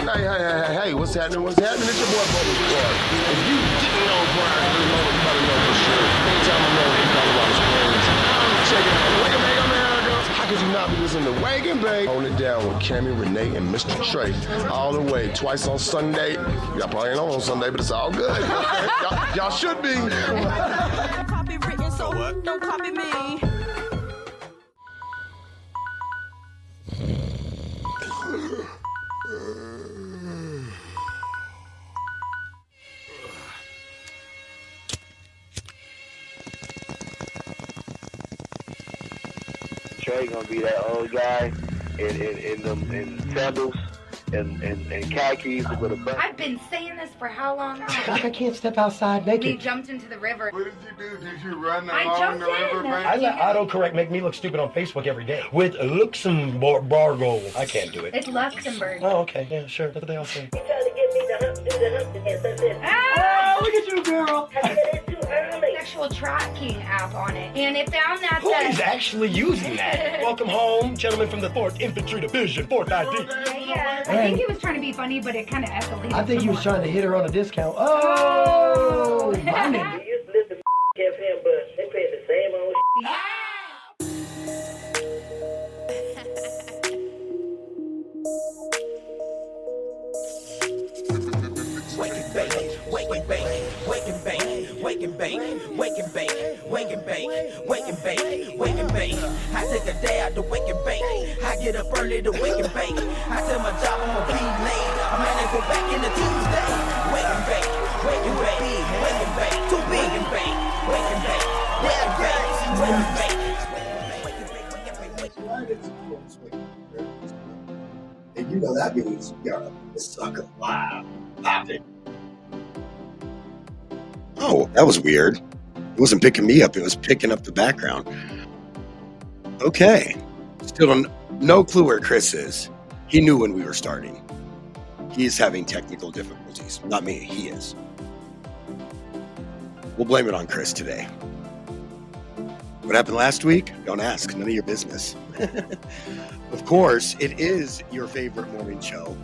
Hey, what's happening? What's happening? It's your boy Bubba Squad. If you didn't know prior to this moment, you better know for sure. Anytime I'm rolling in Colorado Springs, I'm checking out Wake and Bake America. How could you not be listening to Wake and Bake? Hold it down with Cammy, Renee, and Mr. Trey. All the way, twice on Sunday. Y'all probably ain't on Sunday, but it's all good. Y'all should be. Copywritten, so don't copy me. Trey gonna be that old guy in sandals and khakis with a butt. I've been saying this for how long now? I can't step outside He naked. jumped into the river. What did you do? Did you run I along jumped the river in. bank? I let autocorrect make me look stupid on Facebook every day. With Luxembourg. I can't do it. It's Luxembourg. Oh, okay. Yeah, sure. That's what they all say. You trying to get me to do the hump again, so this. Ah! Oh, look at you, girl. I said it's too early. Sexual tracking app on it. And it found that Who is actually using that? Welcome home, gentlemen from the 4th Infantry Division, 4th ID. Yeah, I think he was trying to be funny, but it kind of escalated. I think he was trying to hit her on a discount. Oh, my nigga. You used to listen to FM, but they pay the same old Wake and bake, wake and bake, wake and bake, wake and bake, wake and bake, wake and bake, wake and bake, wake and bake. I take a day out to wake and bake. I get up early to wake and bake. I tell my job I'm gonna be late. I might not go back into Tuesday. Wake and bake, wake and bake, wake and bake, too big and bake, wake and bake, wake and bake, wake and bake. And you know that means we are a sucker live. Popping. Oh, that was weird. It wasn't picking me up, it was picking up the background. Okay. Still no clue where Chris is. He knew when we were starting. He is having technical difficulties. Not me, he is. We'll blame it on Chris today. What happened last week? Don't ask. None of your business. Of course, it is your favorite morning show.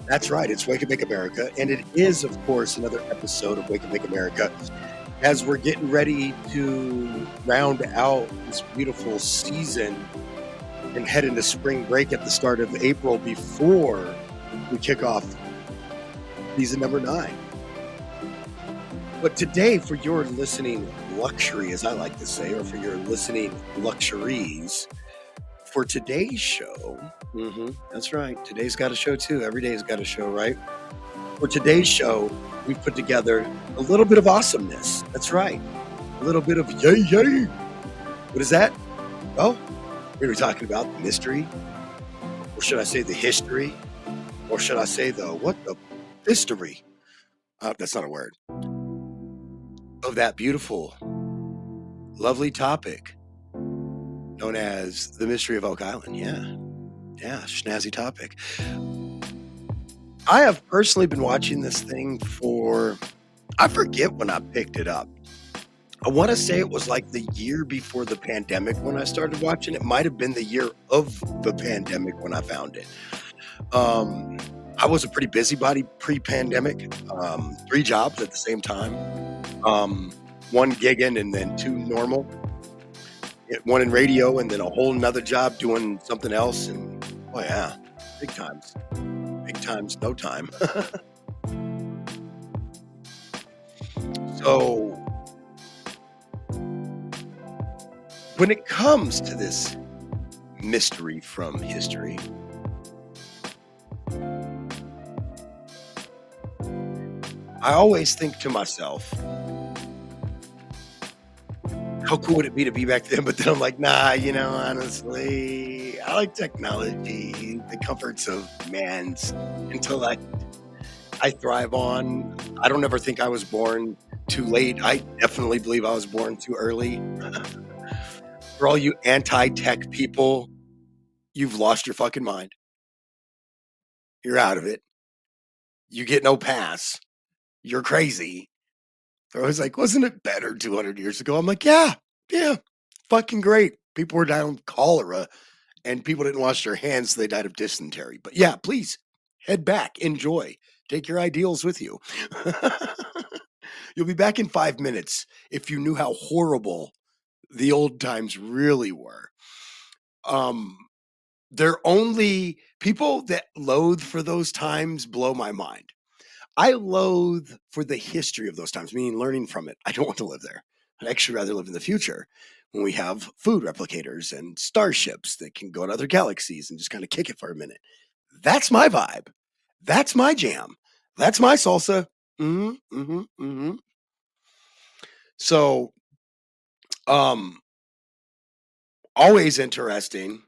That's right. It's Wake and Bake America. And it is, of course, another episode of Wake and Bake America as we're getting ready to round out this beautiful season and head into spring break at the start of April before we kick off season number 9. But today, for your listening luxury, as I like to say, or for your listening luxuries, for today's show, that's right, today's got a show too. Every day's got a show, right? For today's show, we've put together a little bit of awesomeness. That's right. A little bit of yay, yay. What is that? Well, we were talking about the mystery, or should I say the history, or should I say the history? That's not a word. Of that beautiful, lovely topic known as the mystery of Oak Island. Yeah, snazzy topic. I have personally been watching this thing I forget when I picked it up. I want to say it was like the year before the pandemic when I started watching it. Might have been the year of the pandemic when I found it. I was a pretty busybody pre-pandemic. 3 jobs at the same time. 1 gigging and then 2 normal. 1 in radio and then a whole nother job doing something else. And oh yeah, big times, no time. So when it comes to this mystery from history, I always think to myself, how cool would it be to be back then? But then I'm like, nah, honestly, I like technology, the comforts of man's intellect. I thrive on. I don't ever think I was born too late. I definitely believe I was born too early. For all you anti-tech people, you've lost your fucking mind. You're out of it. You get no pass. You're crazy. They're always like, wasn't it better 200 years ago? I'm like, yeah, fucking great. People were dying of cholera and people didn't wash their hands, so they died of dysentery. But yeah, please, Head back, enjoy, take your ideals with you. You'll be back in 5 minutes if you knew how horrible the old times really were. Um, they're only people that loathe for those times blow my mind. I loathe for the history of those times, meaning learning from it. I don't want to live there. I'd actually rather live in the future when we have food replicators and starships that can go to other galaxies and just kind of kick it for a minute. That's my vibe. That's my jam. That's my salsa. Mm-hmm, mm-hmm, mm-hmm. So, um, always interesting.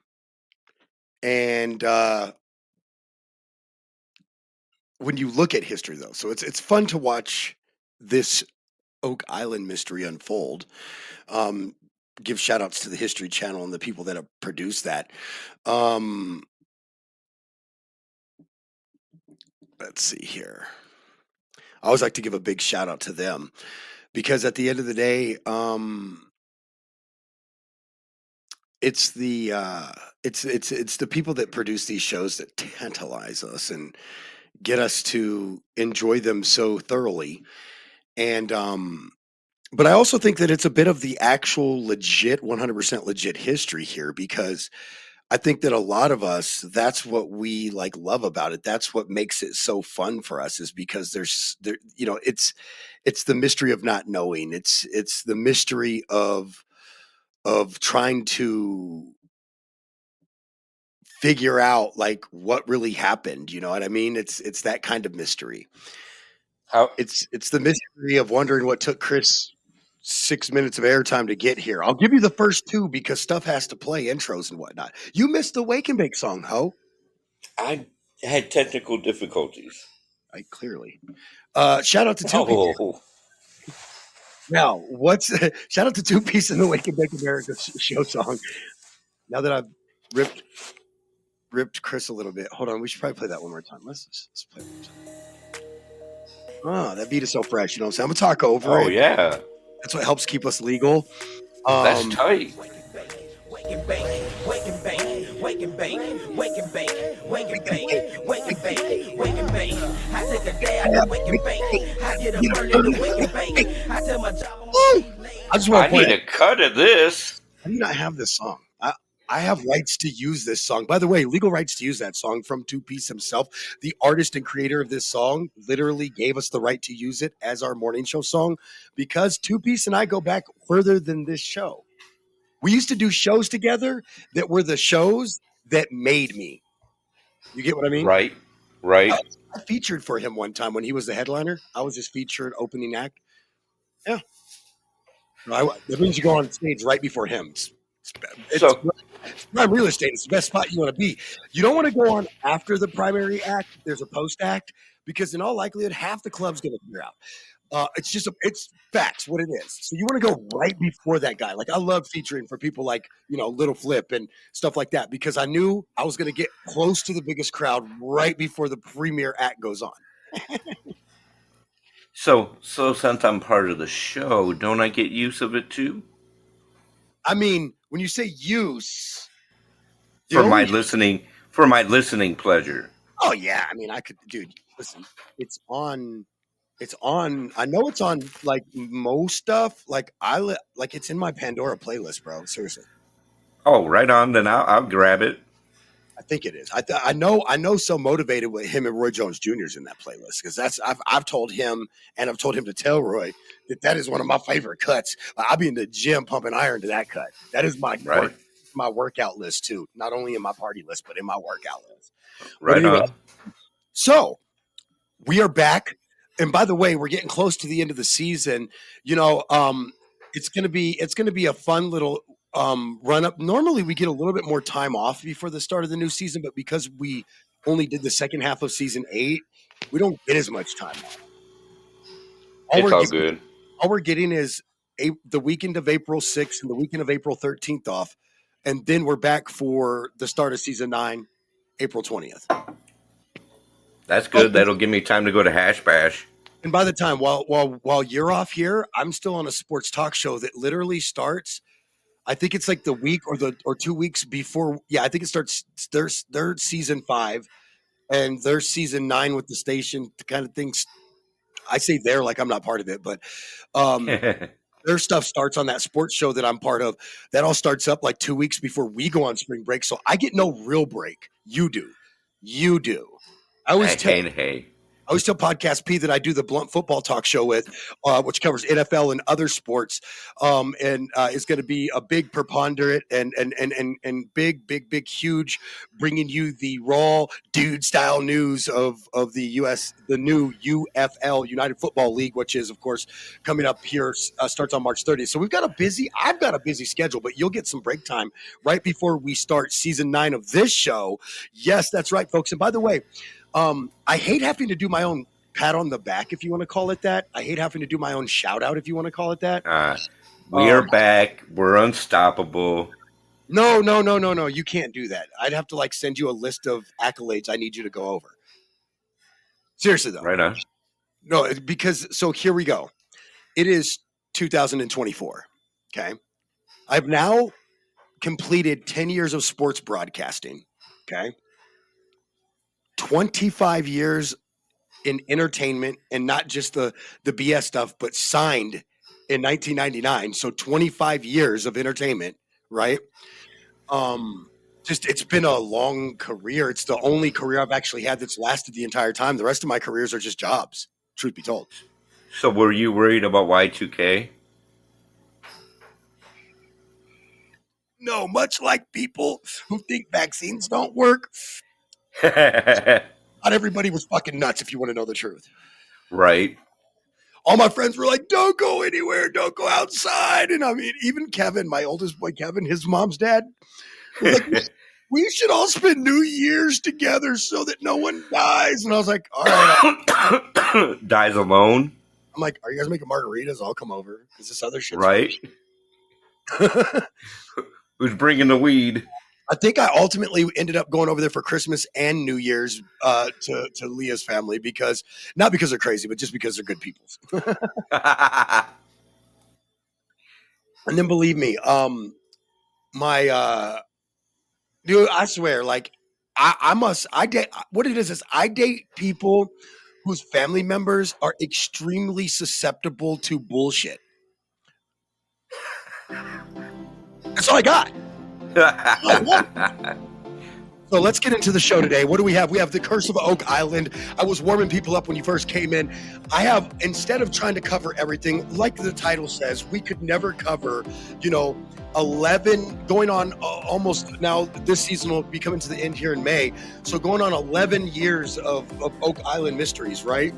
And when you look at history, though, so it's fun to watch this Oak Island mystery unfold. Um, give shout outs to the History Channel and the people that have produced that. Um, let's see here. I always like to give a big shout out to them because at the end of the day, it's the it's the people that produce these shows that tantalize us and get us to enjoy them so thoroughly. And but I also think that it's a bit of the actual legit 100% legit history here because I think that a lot of us, that's what we like love about it. That's what makes it so fun for us is because it's the mystery of not knowing. It's the mystery of trying to figure out like what really happened. You know what I mean? It's that kind of mystery. How It's the mystery of wondering what took Chris 6 minutes of airtime to get here. I'll give you the first two because stuff has to play intros and whatnot. You missed the Wake and Bake song, ho. I had technical difficulties. I clearly. Shout out to Two Piece. Oh, Now, what's shout out to Two Piece and the Wake and Bake America show song. Now that I've ripped Chris a little bit, hold on. We should probably play that one more time. Let's play it one more time. Oh, that beat is so fresh. You know what I'm saying? I'm gonna talk over it. yeah. That's what helps keep us legal. That's tight. Wake and bake, wake and bake, wake and bake, wake and bake, wake and bake, wake and bake, wake and bake. I take a day out to wake and bake. I get up early to wake and bake. I tell my job I'm gonna be late. I just want I to point need out, a cut of this. I do not have this song. I have rights to use this song. By the way, legal rights to use that song from Two Piece himself. The artist and creator of this song literally gave us the right to use it as our morning show song because Two Piece and I go back further than this show. We used to do shows together that were the shows that made me. You get what I mean? Right. I featured for him one time when he was the headliner. I was his featured opening act. Yeah. That means you go on stage right before him. It's So prime real estate. It's the best spot you want to be. You don't want to go on after the primary act. There's a post act because in all likelihood, half the club's going to clear out. It's facts what it is. So you want to go right before that guy. Like I love featuring for people like, Little Flip and stuff like that because I knew I was going to get close to the biggest crowd right before the premier act goes on. So since I'm part of the show, don't I get use of it too? I mean, when you say use For my listening pleasure. oh yeah, I mean I could dude, listen, it's on I know it's on like most stuff. Like like it's in my Pandora playlist, bro. Seriously. Oh, right on. Then I'll grab it. I think it is. I know. So motivated with him and Roy Jones Jr.'s in that playlist because I've told him and I've told him to tell Roy that is one of my favorite cuts. I'll be in the gym pumping iron to that cut. That is my Right. my workout list too. Not only in my party list, but in my workout list. Right anyway, on. So we are back, and by the way, we're getting close to the end of the season. It's gonna be a fun little run up. Normally we get a little bit more time off before the start of the new season, but because we only did the second half of season 8, we don't get as much time off. It's all good. All we're getting is the weekend of April 6th and the weekend of April 13th off, and then we're back for the start of season 9, April 20th. That's good. That'll give me time to go to Hash Bash. And by the time while you're off here, I'm still on a sports talk show that literally starts. I think it's like the week or 2 weeks before. Yeah, I think it starts their season 5 and their season 9 with the station kind of things. I say they're like I'm not part of it, but their stuff starts on that sports show that I'm part of. That all starts up like 2 weeks before we go on spring break, so I get no real break. You do. I always tell hey. I always tell Podcast P that I do the Blunt Football Talk Show with, which covers NFL and other sports, and is going to be a big preponderant and big, huge, bringing you the raw dude style news of the new UFL United Football League, which is of course coming up here, starts on March 30th. So I've got a busy schedule, but you'll get some break time right before we start season 9 of this show. Yes, that's right, folks. And by the way, I hate having to do my own pat on the back, if you want to call it that. I hate having to do my own shout out, if you want to call it that. We are back. We're unstoppable. No. You can't do that. I'd have to like send you a list of accolades I need you to go over. Seriously though. Right on. No, because so here we go. It is 2024. Okay. I've now completed 10 years of sports broadcasting. Okay. 25 years in entertainment, and not just the BS stuff, but signed in 1999. So 25 years of entertainment, right? Just it's been a long career. It's the only career I've actually had that's lasted the entire time. The rest of my careers are just jobs, truth be told. So were you worried about Y2K? No, much like people who think vaccines don't work, not everybody was fucking nuts, if you want to know the truth. Right. All my friends were like, don't go anywhere, don't go outside. And I mean, even Kevin, my oldest boy, Kevin, his mom's dad, was like, we should all spend New Year's together so that no one dies. And I was like, all right. Dies alone? I'm like, are you guys making margaritas? I'll come over. Is this other shit? Right. Who's bringing the weed? I think I ultimately ended up going over there for Christmas and New Year's to Leah's family, because not because they're crazy, but just because they're good people. And then believe me, my dude, I swear, like I date, what it is I date people whose family members are extremely susceptible to bullshit. That's all I got. So let's get into the show today. What do we have? We have the Curse of Oak Island. I was warming people up when you first came in. I have, instead of trying to cover everything, like the title says, we could never cover, 11, going on almost now, this season will be coming to the end here in May. So going on 11 years of Oak Island mysteries, right?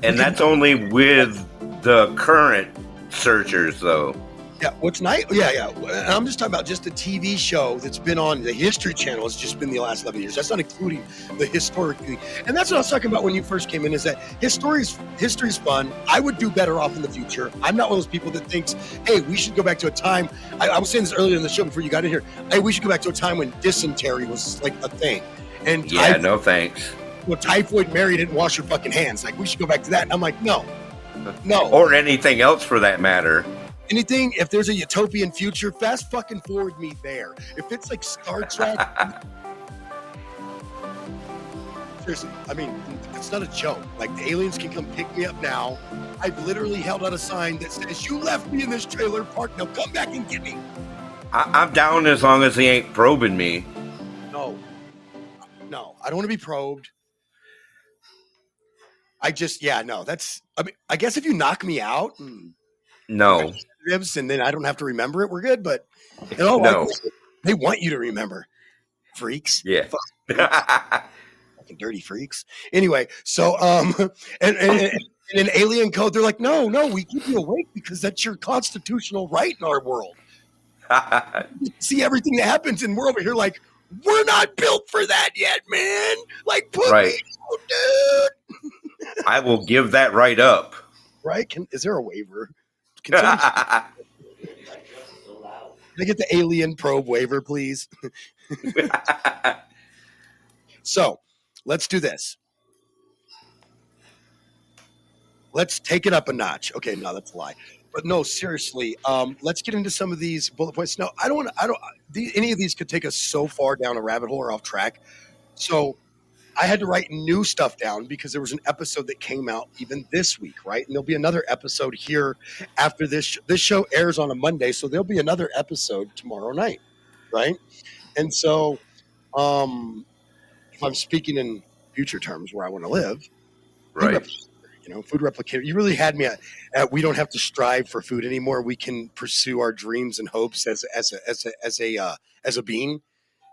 And that's only with the current searchers, though. Yeah, what's nice? Yeah. And I'm just talking about just the TV show that's been on the History Channel. Has just been the last 11 years. That's not including the historically. And that's what I was talking about when you first came in. Is that history's fun. I would do better off in the future. I'm not one of those people that thinks, hey, we should go back to a time. I was saying this earlier in the show before you got in here. Hey, we should go back to a time when dysentery was like a thing. And yeah, no thanks. Well, typhoid Mary didn't wash her fucking hands. Like, we should go back to that. And I'm like, no. Or anything else for that matter. Anything, if there's a utopian future, fast fucking forward me there. If it's like Star Trek, seriously, I mean, it's not a joke. Like, the aliens can come pick me up now. I've literally held out a sign that says, you left me in this trailer park, now come back and get me. I'm down as long as he ain't probing me. No, I don't want to be probed. That's, I mean, I guess if you knock me out, no. Ribs, and then I don't have to remember it, we're good. But no, they want you to remember, freaks. Yeah, fucking dirty freaks. Anyway, so and in alien code, they're like, no, we keep you awake because that's your constitutional right in our world. See everything that happens, and we're over here like, we're not built for that yet, man. Like, put me out, dude. I will give that right up. Right? Is there a waiver? Can I get the alien probe waiver, please? So, let's do this. Let's take it up a notch. Okay, no, that's a lie. But no, seriously, let's get into some of these bullet points. No, any of these could take us so far down a rabbit hole or off track. So, I had to write new stuff down because there was an episode that came out even this week, right? And there'll be another episode here after this. This show airs on a Monday, so there'll be another episode tomorrow night, right? And so, if I'm speaking in future terms where I want to live, food Right. replicator, food replicator. You really had me at we don't have to strive for food anymore. We can pursue our dreams and hopes as a being.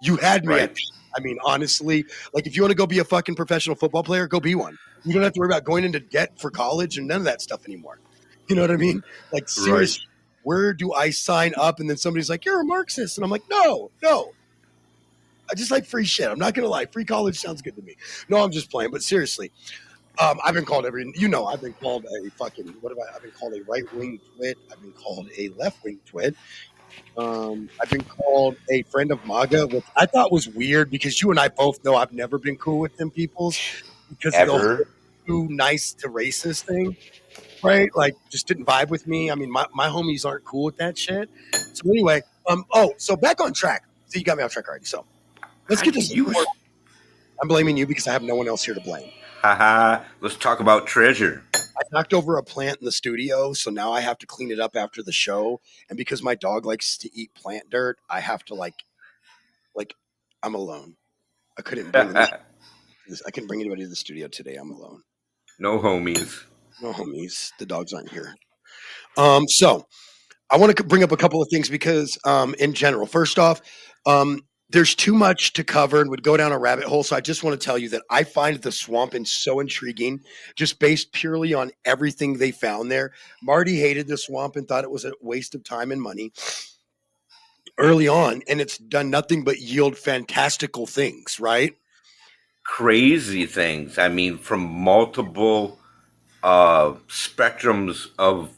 You had me at. Right. I mean, honestly, like if you want to go be a fucking professional football player, go be one. You don't have to worry about going into debt for college and none of that stuff anymore. You know what I mean? Like Right. seriously, where do I sign up? And then somebody's like, "You're a Marxist," and I'm like, "No, no." I just like free shit. I'm not gonna lie. Free college sounds good to me. No, I'm just playing. But seriously, I've been called I've been called a fucking, what have I? I've been called a right wing twit. I've been called a left wing twit. I've been called a friend of MAGA, which I thought was weird because you and I both know I've never been cool with them peoples because of the whole Ever. too nice to racist thing, right? Like, just didn't vibe with me. I mean, my homies aren't cool with that shit. So anyway, so back on track. So you got me off track already. So let's How get to can some you? more. I'm blaming you because I have no one else here to blame. Haha. Let's talk about treasure. I knocked over a plant in the studio, so now I have to clean it up after the show. And because my dog likes to eat plant dirt, I have to like I'm alone. I couldn't bring any. I couldn't bring anybody to the studio today. I'm alone. No homies. No homies. The dogs aren't here. So I want to bring up a couple of things because, in general, first off, there's too much to cover and would go down a rabbit hole. So I just want to tell you that I find the swamp so intriguing, just based purely on everything they found there. Marty hated the swamp and thought it was a waste of time and money early on, and it's done nothing but yield fantastical things, right? Crazy things. I mean, from multiple spectrums of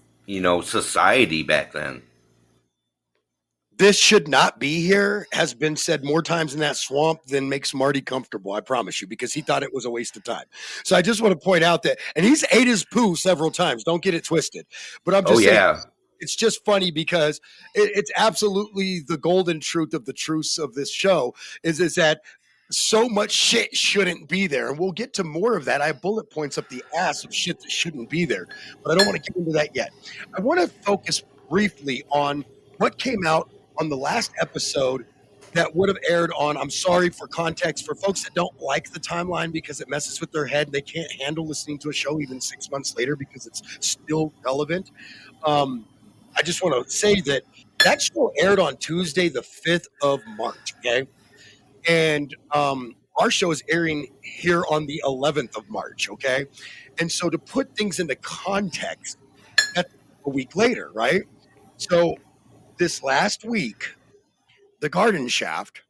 society back then. This should not be here has been said more times in that swamp than makes Marty comfortable, I promise you, because he thought it was a waste of time. So I just want to point out that, and he's ate his poo several times. Don't get it twisted. But I'm Oh just saying, yeah. it's just funny because it's absolutely the golden truth of the truths of this show is that so much shit shouldn't be there. And we'll get to more of that. I have bullet points up the ass of shit that shouldn't be there, but I don't want to get into that yet. I want to focus briefly on what came out on the last episode that would have aired on. I'm sorry for context for folks that don't like the timeline because it messes with their head. They can't handle listening to a show even 6 months later because it's still relevant. I just want to say that that show aired on Tuesday, the 5th of March. Okay. And our show is airing here on the 11th of March. Okay. And so to put things into context, that's a week later, right? So this last week, the Garden Shaft,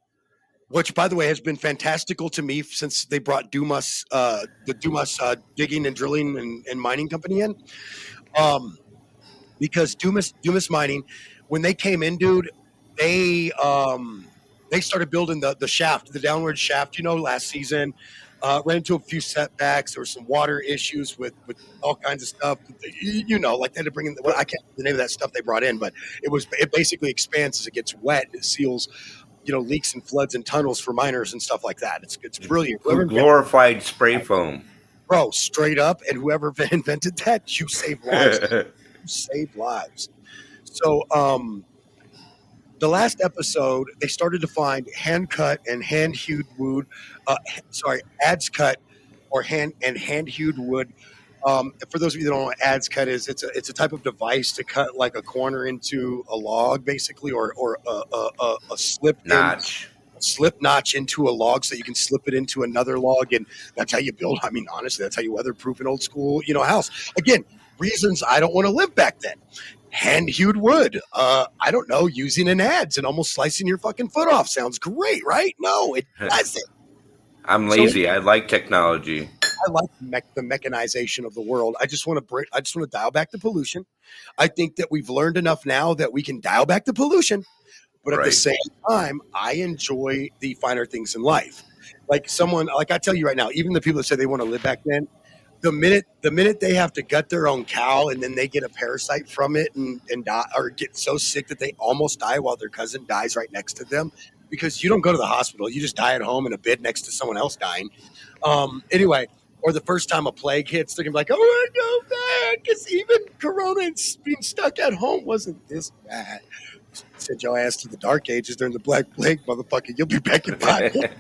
which by the way has been fantastical to me since they brought Dumas, the Dumas digging and drilling and mining company in. Because Dumas Mining, when they came in, dude, they started building the shaft, the downward shaft. Last season, ran into a few setbacks. There were some water issues with all kinds of stuff. Like they had to bring in. Well, I can't remember the name of that stuff they brought in, but it basically expands as it gets wet. It seals, leaks and floods and tunnels for miners and stuff like that. It's brilliant. Glorified spray foam. Bro, straight up, and whoever invented that, you saved lives. You saved lives. So, the last episode, they started to find hand cut and hand hewed wood. Adze cut or hand hewed wood. For those of you that don't know what adze cut is, it's a type of device to cut like a corner into a log, basically, or a slip notch into a log so you can slip it into another log, and that's how you build. I mean, honestly, that's how you weatherproof an old school, house. Again, reasons I don't want to live back then. Hand hewed wood. I don't know, using an adze and almost slicing your fucking foot off sounds great, right? No, it doesn't. I'm lazy. I like technology. I like the mechanization of the world. I just want to dial back the pollution. I think that we've learned enough now that we can dial back the pollution. But at the same time, I enjoy the finer things in life. Like I tell you right now, even the people that say they want to live back then, the minute they have to gut their own cow and then they get a parasite from it and die or get so sick that they almost die while their cousin dies right next to them, because you don't go to the hospital. You just die at home in a bed next to someone else dying. Anyway, or the first time a plague hits, they're going to be like, oh, I go back because even Corona and being stuck at home wasn't this bad. Send your ass to the dark ages during the Black Plague, motherfucker. You'll be back in 5 minutes.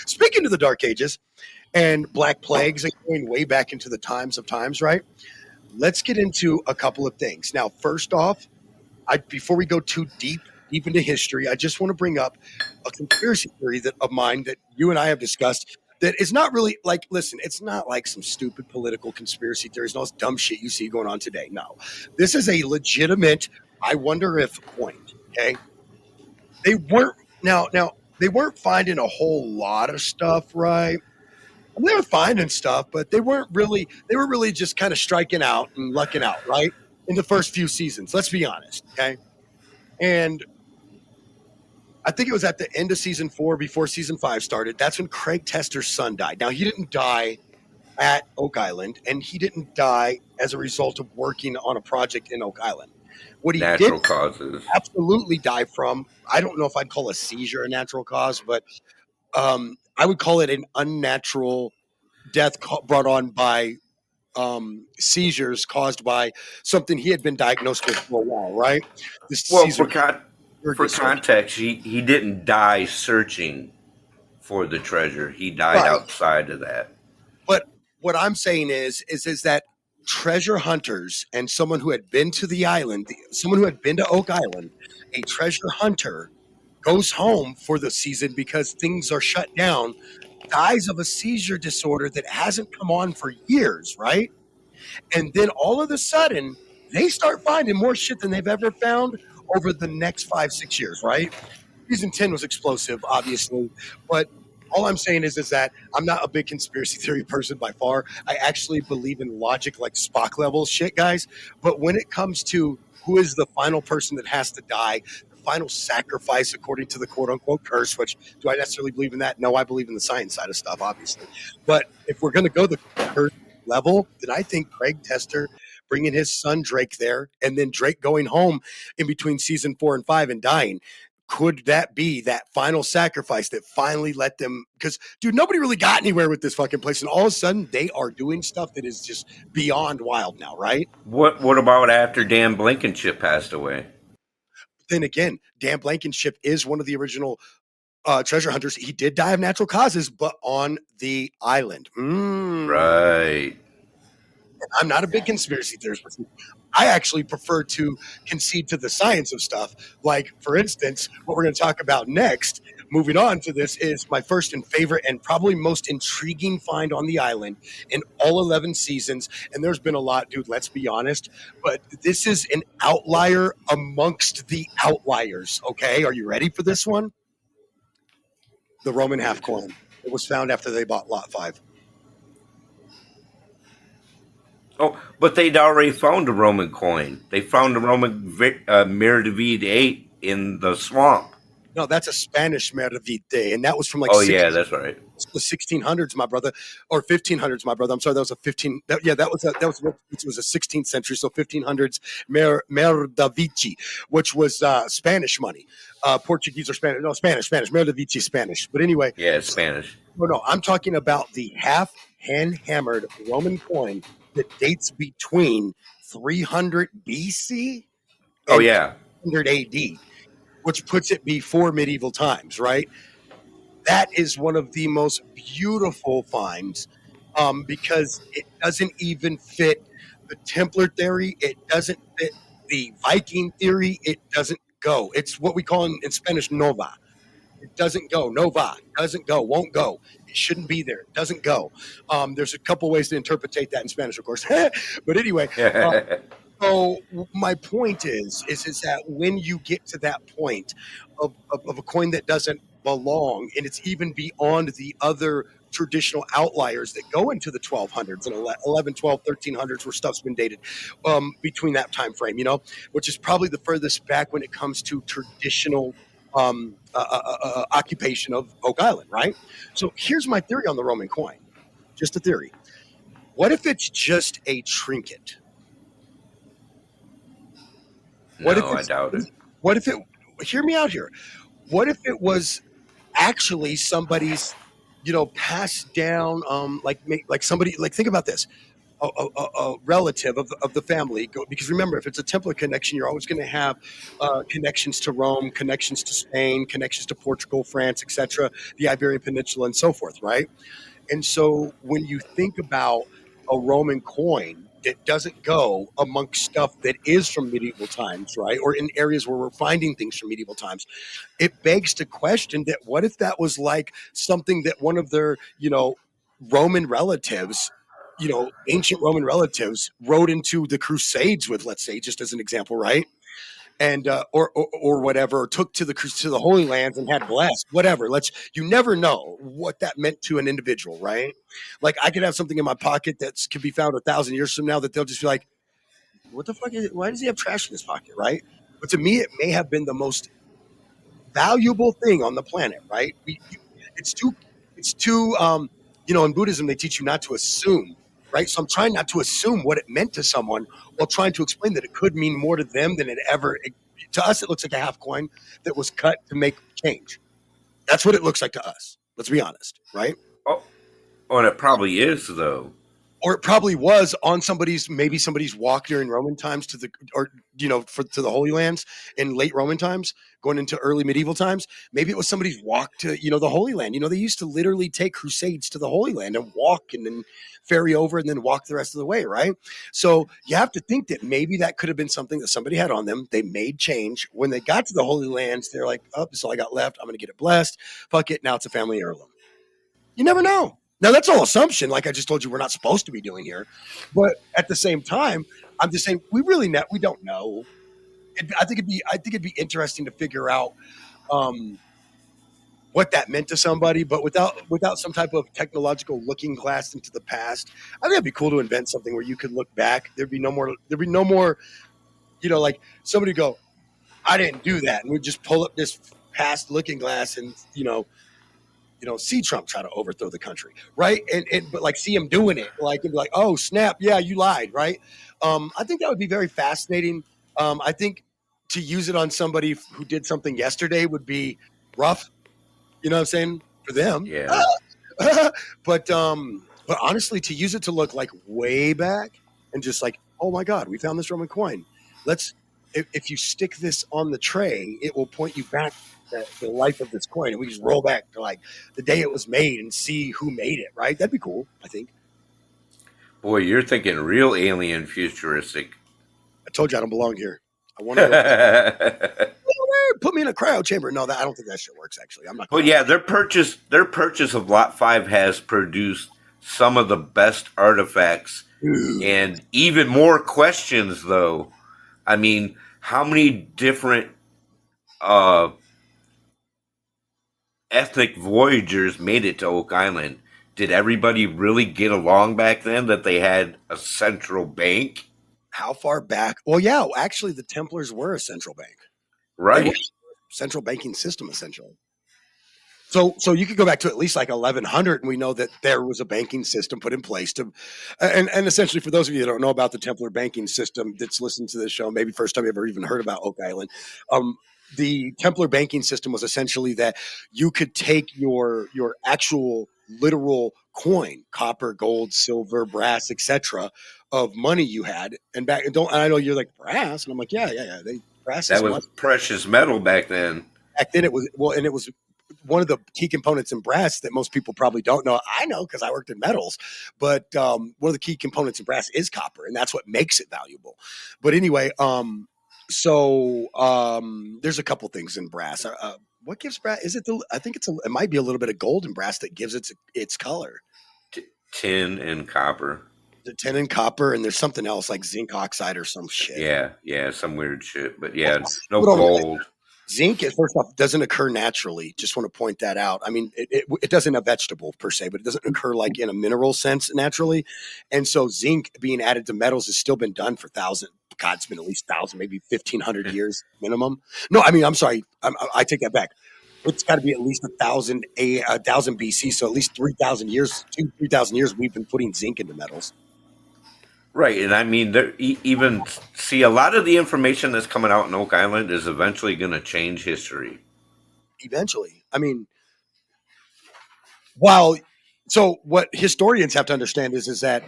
Speaking of the dark ages and Black Plagues and going way back into the times of times, right? Let's get into a couple of things. Now, first off, before we go too deep into history, I just want to bring up a conspiracy theory of mine that you and I have discussed that is not really like, listen, it's not like some stupid political conspiracy theories and all this dumb shit you see going on today. No, this is a legitimate, I wonder if point. Okay. They weren't now they weren't finding a whole lot of stuff, right? I mean, they were finding stuff, but they were really just kind of striking out and lucking out, right? In the first few seasons. Let's be honest. Okay. And I think it was at the end of season 4 before season 5 started. That's when Craig Tester's son died. Now, he didn't die at Oak Island, and he didn't die as a result of working on a project in Oak Island. What he Natural did causes. absolutely die from, I don't know if I'd call a seizure a natural cause, but I would call it an unnatural death brought on by seizures caused by something he had been diagnosed with for a while, right? This Well, Caesar for context, he didn't die searching for the treasure. He died Right. outside of that. But what I'm saying is that treasure hunters and someone who had been to the island, someone who had been to Oak Island, a treasure hunter goes home for the season because things are shut down, dies of a seizure disorder that hasn't come on for years, right? And then all of a sudden, they start finding more shit than they've ever found over the next 5-6 years, right? Season 10 was explosive, obviously, but all I'm saying is that I'm not a big conspiracy theory person by far. I actually believe in logic, like Spock level shit, guys. But when it comes to who is the final person that has to die, the final sacrifice according to the quote unquote curse, which do I necessarily believe in that? No, I believe in the science side of stuff, obviously. But if we're going to go the curse level, then I think Craig Tester bringing his son Drake there and then Drake going home in between season 4 and 5 and dying, could that be that final sacrifice that finally let them? Because, dude, nobody really got anywhere with this fucking place, and all of a sudden they are doing stuff that is just beyond wild now, right? What about after Dan Blankenship passed away? Then again, Dan Blankenship is one of the original treasure hunters. He did die of natural causes, but on the island. Right. I'm not a big conspiracy theorist. I actually prefer to concede to the science of stuff. Like, for instance, what we're going to talk about next, moving on to this, is my first and favorite and probably most intriguing find on the island in all 11 seasons. And there's been a lot, dude, let's be honest. But this is an outlier amongst the outliers, okay? Are you ready for this one? The Roman half coin. It was found after they bought Lot 5. Oh, but they'd already found a Roman coin. They found a Roman Miravid 8 in the swamp. No, that's a Spanish Meravite, and that was from like yeah, that's right. The 1600s, my brother, or 1500s, my brother. I'm sorry, that was a 15. That was it was a 16th century, so 1500s Merdavici, which was Spanish money, Portuguese or Spanish? No, Spanish. Merdavici, Spanish. But anyway, yeah, it's Spanish. No, I'm talking about the half hand hammered Roman coin that dates between 300 BC and 300 AD, which puts it before medieval times, right? That is one of the most beautiful finds because it doesn't even fit the Templar theory. It doesn't fit the Viking theory. It doesn't go. It's what we call in Spanish nova. It doesn't go. Nova doesn't go. Won't go. It shouldn't be there. It doesn't go. There's a couple ways to interpretate that in Spanish, of course. But anyway, so my point is that when you get to that point of a coin that doesn't belong, and it's even beyond the other traditional outliers that go into the 1200s and 11, 12, 1300s where stuff's been dated between that time frame, which is probably the furthest back when it comes to traditional occupation of Oak Island, right? So here's my theory on the Roman coin. Just a theory. What if it's just a trinket? I doubt it. What if it? Hear me out here. What if it was actually somebody's, passed down, like somebody, like think about this, a relative of the family. Because remember, if it's a Templar connection, you're always going to have connections to Rome, connections to Spain, connections to Portugal, France, etc., the Iberian Peninsula, and so forth, right? And so when you think about a Roman coin that doesn't go amongst stuff that is from medieval times, right? Or in areas where we're finding things from medieval times, it begs to question that what if that was like something that one of their, Roman relatives, ancient Roman relatives wrote into the Crusades with, let's say, just as an example, right? And or whatever, took to the Holy Lands and had blessed, whatever. You never know what that meant to an individual, right? Like I could have something in my pocket that could be found 1,000 years from now that they'll just be like, "What the fuck is it? Why does he have trash in his pocket?" Right? But to me, it may have been the most valuable thing on the planet, right? It's too, it's too, in Buddhism, they teach you not to assume, right? So I'm trying not to assume what it meant to someone while trying to explain that it could mean more to them than it ever, to us, it looks like a half coin that was cut to make change. That's what it looks like to us. Let's be honest, right? Oh, and it probably is though. Or it probably was on maybe somebody's walk during Roman times to the Holy Lands in late Roman times, going into early medieval times. Maybe it was somebody's walk to, the Holy Land. They used to literally take crusades to the Holy Land and walk and then ferry over and then walk the rest of the way, right? So you have to think that maybe that could have been something that somebody had on them. They made change. When they got to the Holy Lands, they're like, oh, this is all I got left. I'm going to get it blessed. Fuck it. Now it's a family heirloom. You never know. Now that's all assumption, like I just told you, we're not supposed to be doing here. But at the same time, I'm just saying we don't know. I think it'd be interesting to figure out what that meant to somebody, but without some type of technological looking glass into the past. I think it'd be cool to invent something where you could look back. There'd be no more, like somebody go, I didn't do that, and we just pull up this past looking glass and see Trump try to overthrow the country, right? But like see him doing it, like and be like, oh snap, yeah, you lied, right? I think that would be very fascinating. I think to use it on somebody who did something yesterday would be rough. You know what I'm saying? For them. Yeah. But honestly, to use it to look like way back and just like, oh my God, we found this Roman coin. If you stick this on the tray, it will point you back to the life of this coin. And we just roll back to like the day it was made and see who made it, right? That'd be cool, I think. Boy, you're thinking real alien futuristic. I told you I don't belong here. I want to put me in a cryo chamber. No, I don't think that shit works. Actually, I'm not. But yeah, their purchase of Lot 5 has produced some of the best artifacts. Ooh. And even more questions, though. I mean, how many different ethnic voyagers made it to Oak Island? Did everybody really get along back then that they had a central bank? How far back? Well, yeah, actually, the Templars were a central bank. Right. Central banking system, essentially. So you could go back to at least like 1100, and we know that there was a banking system put in place and essentially, for those of you that don't know about the Templar banking system that's listening to this show, maybe first time you ever even heard about Oak Island, the Templar banking system was essentially that you could take your actual literal coin, copper, gold, silver, brass, etc., of money you had, and I know you're like brass, and I'm like, yeah, brass. That was precious metal back then. Back then, it was and it was one of the key components in brass that most people probably don't know. I know because I worked in metals, but one of the key components in brass is copper, and that's what makes it valuable. But anyway, there's a couple things in brass. What gives brass? Is it I think it might be a little bit of gold in brass that gives its color. Tin and copper. The tin and copper, and there's something else like zinc oxide or some shit. Yeah, some weird shit. But yeah, no gold. Zinc, first off, doesn't occur naturally. Just want to point that out. I mean, it doesn't a vegetable per se, but it doesn't occur like in a mineral sense naturally. And so zinc being added to metals has still been done for it's been at least 1,000, maybe 1,500 years minimum. No, I mean, I'm sorry. I take that back. It's got to be at least 1,000 BC. So at least 3,000 years, 3,000 years, we've been putting zinc into metals. Right, and I mean, even see a lot of the information that's coming out in Oak Island is eventually going to change history. eventually. I mean, while so what historians have to understand is that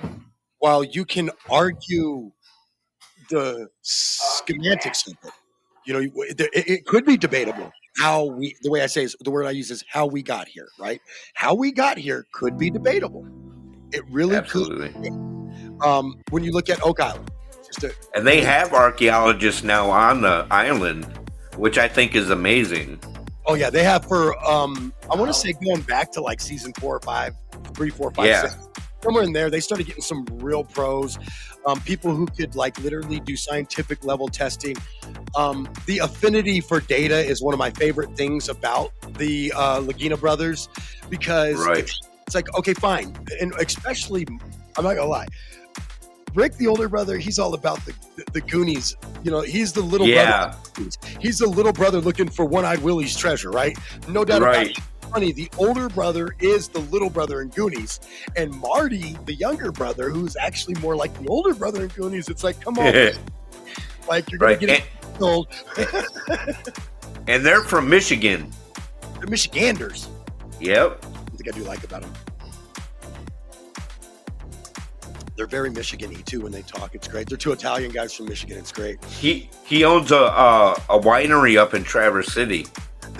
while you can argue the schematics of it, it could be debatable how we. The way I say is the word I use is how we got here, right? How we got here could be debatable. It really could. Absolutely. When you look at Oak Island, just a, And they have archaeologists now on the island, which I think is amazing. oh yeah, they have for I want to say going back to like season 4 or 5, 3, 4, 5, Yeah. 6, somewhere in there, they started getting some real pros, people who could like literally do scientific level testing. The affinity for data is one of my favorite things about the Lagina brothers because Right. it's like, okay, fine, and especially, I'm not gonna lie, Rick, the older brother, he's all about the Goonies. He's the little Yeah. brother. He's the little brother looking for One-Eyed Willie's treasure, right? No doubt about Right. it. Funny, the older brother is the little brother in Goonies, and Marty, the younger brother, who's actually more like the older brother in Goonies. It's like, come on, like you're gonna Right. get it old. And they're from Michigan. They're Michiganders. Yep. I think I do like about them. They're very Michigan-y too when they talk. It's great. They're two Italian guys from Michigan. It's great. He owns a winery up in Traverse City.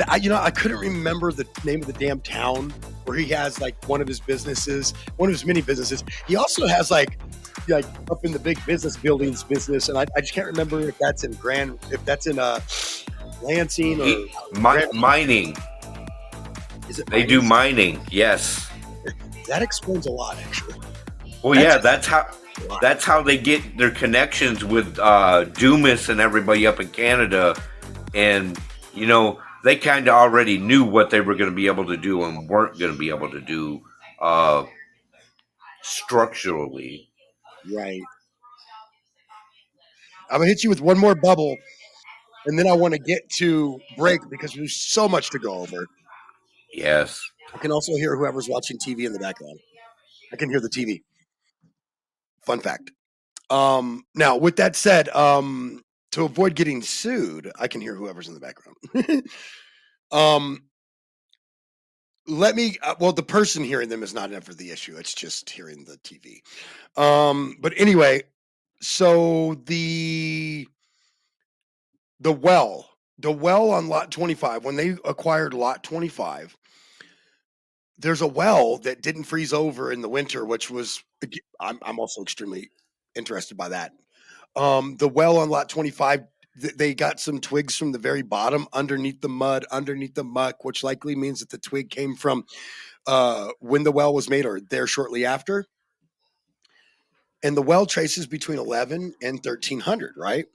I couldn't remember the name of the damn town where he has like one of his businesses, one of his many businesses. He also has like up in the big business buildings business, and I just can't remember if that's in Lansing or Mining. Is it? They do mining. Yes. That explains a lot, actually. Well, yeah, that's how they get their connections with Dumas and everybody up in Canada, and they kind of already knew what they were going to be able to do and weren't going to be able to do structurally. Right. I'm gonna hit you with one more bubble, and then I want to get to break because there's so much to go over. Yes. I can also hear whoever's watching TV in the background. I can hear the TV. Fun fact. Now, with that said, to avoid getting sued, I can hear whoever's in the background. The person hearing them is not ever the issue. It's just hearing the TV. But anyway, so the well on lot 25, when they acquired lot 25, there's a well that didn't freeze over in the winter, which was, I'm also extremely interested by that. The well on lot 25, they got some twigs from the very bottom underneath the mud, underneath the muck, which likely means that the twig came from when the well was made or there shortly after. And the well traces between 11 and 1300, right?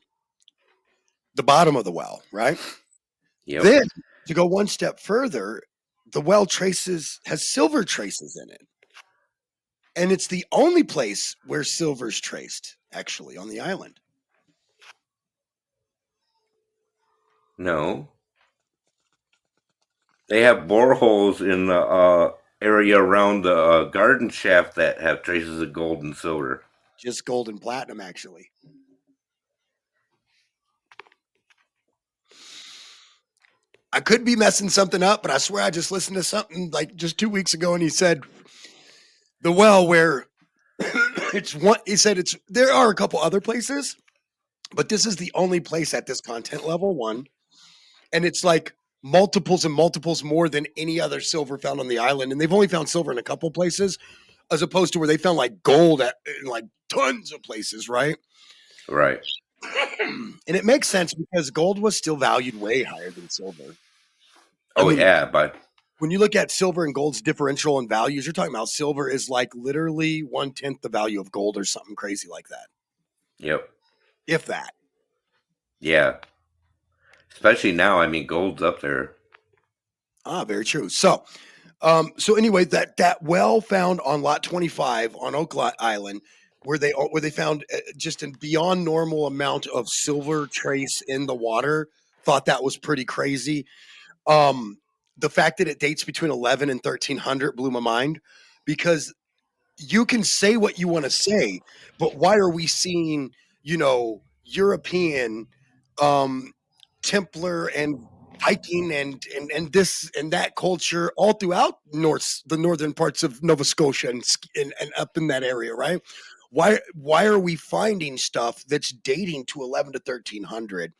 The bottom of the well, right? Yep. Then to go one step further, the well has silver traces in it. And it's the only place where silver's traced, actually, on the island. No. They have boreholes in the area around the garden shaft that have traces of gold and silver. Just gold and platinum, actually. I could be messing something up, but I swear I just listened to something like just 2 weeks ago, and he said the well where he said there are a couple other places, but this is the only place at this content level, one, and it's like multiples and multiples more than any other silver found on the island, and they've only found silver in a couple places, as opposed to where they found like gold in like tons of places, right? Right. And it makes sense because gold was still valued way higher than silver. But when you look at silver and gold's differential in values, you're talking about silver is like literally 1/10 the value of gold or something crazy like that. Yep. If that. Yeah. Especially now, gold's up there. Very true. So anyway, that well found on lot 25 on Oak Island, where they found just a beyond normal amount of silver trace in the water, thought that was pretty crazy. The fact that it dates between 11 and 1300 blew my mind, because you can say what you want to say, but why are we seeing, European, Templar and hiking and this and that culture all throughout the northern parts of Nova Scotia and up in that area, right? Why are we finding stuff that's dating to 11 to 1300?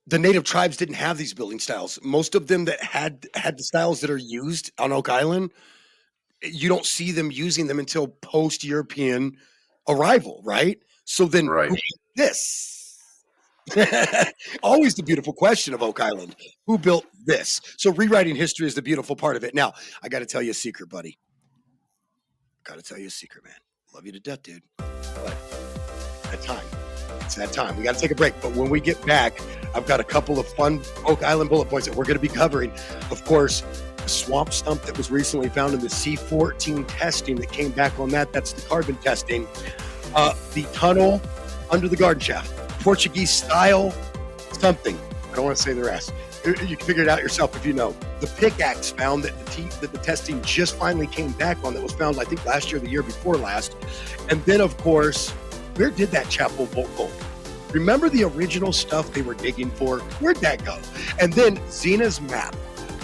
The native tribes didn't have these building styles. Most of them that had the styles that are used on Oak Island, you don't see them using them until post-European arrival, right? So then Right. who built this? Always the beautiful question of Oak Island. Who built this? So rewriting history is the beautiful part of it. Now, I got to tell you a secret, buddy. Got to tell you a secret, man. Love you to death, dude. But that time. It's that time. We got to take a break. But when we get back, I've got a couple of fun Oak Island bullet points that we're going to be covering. Of course, the swamp stump that was recently found in the C14 testing that came back on that. That's the carbon testing. The tunnel under the garden shaft. Portuguese style something. I don't want to say the rest. You can figure it out yourself if you know. The pickaxe found that the testing just finally came back on that was found, I think, last year or the year before last. And then, of course, where did that chapel bolt go? Remember the original stuff they were digging for? Where'd that go? And then Zena's map.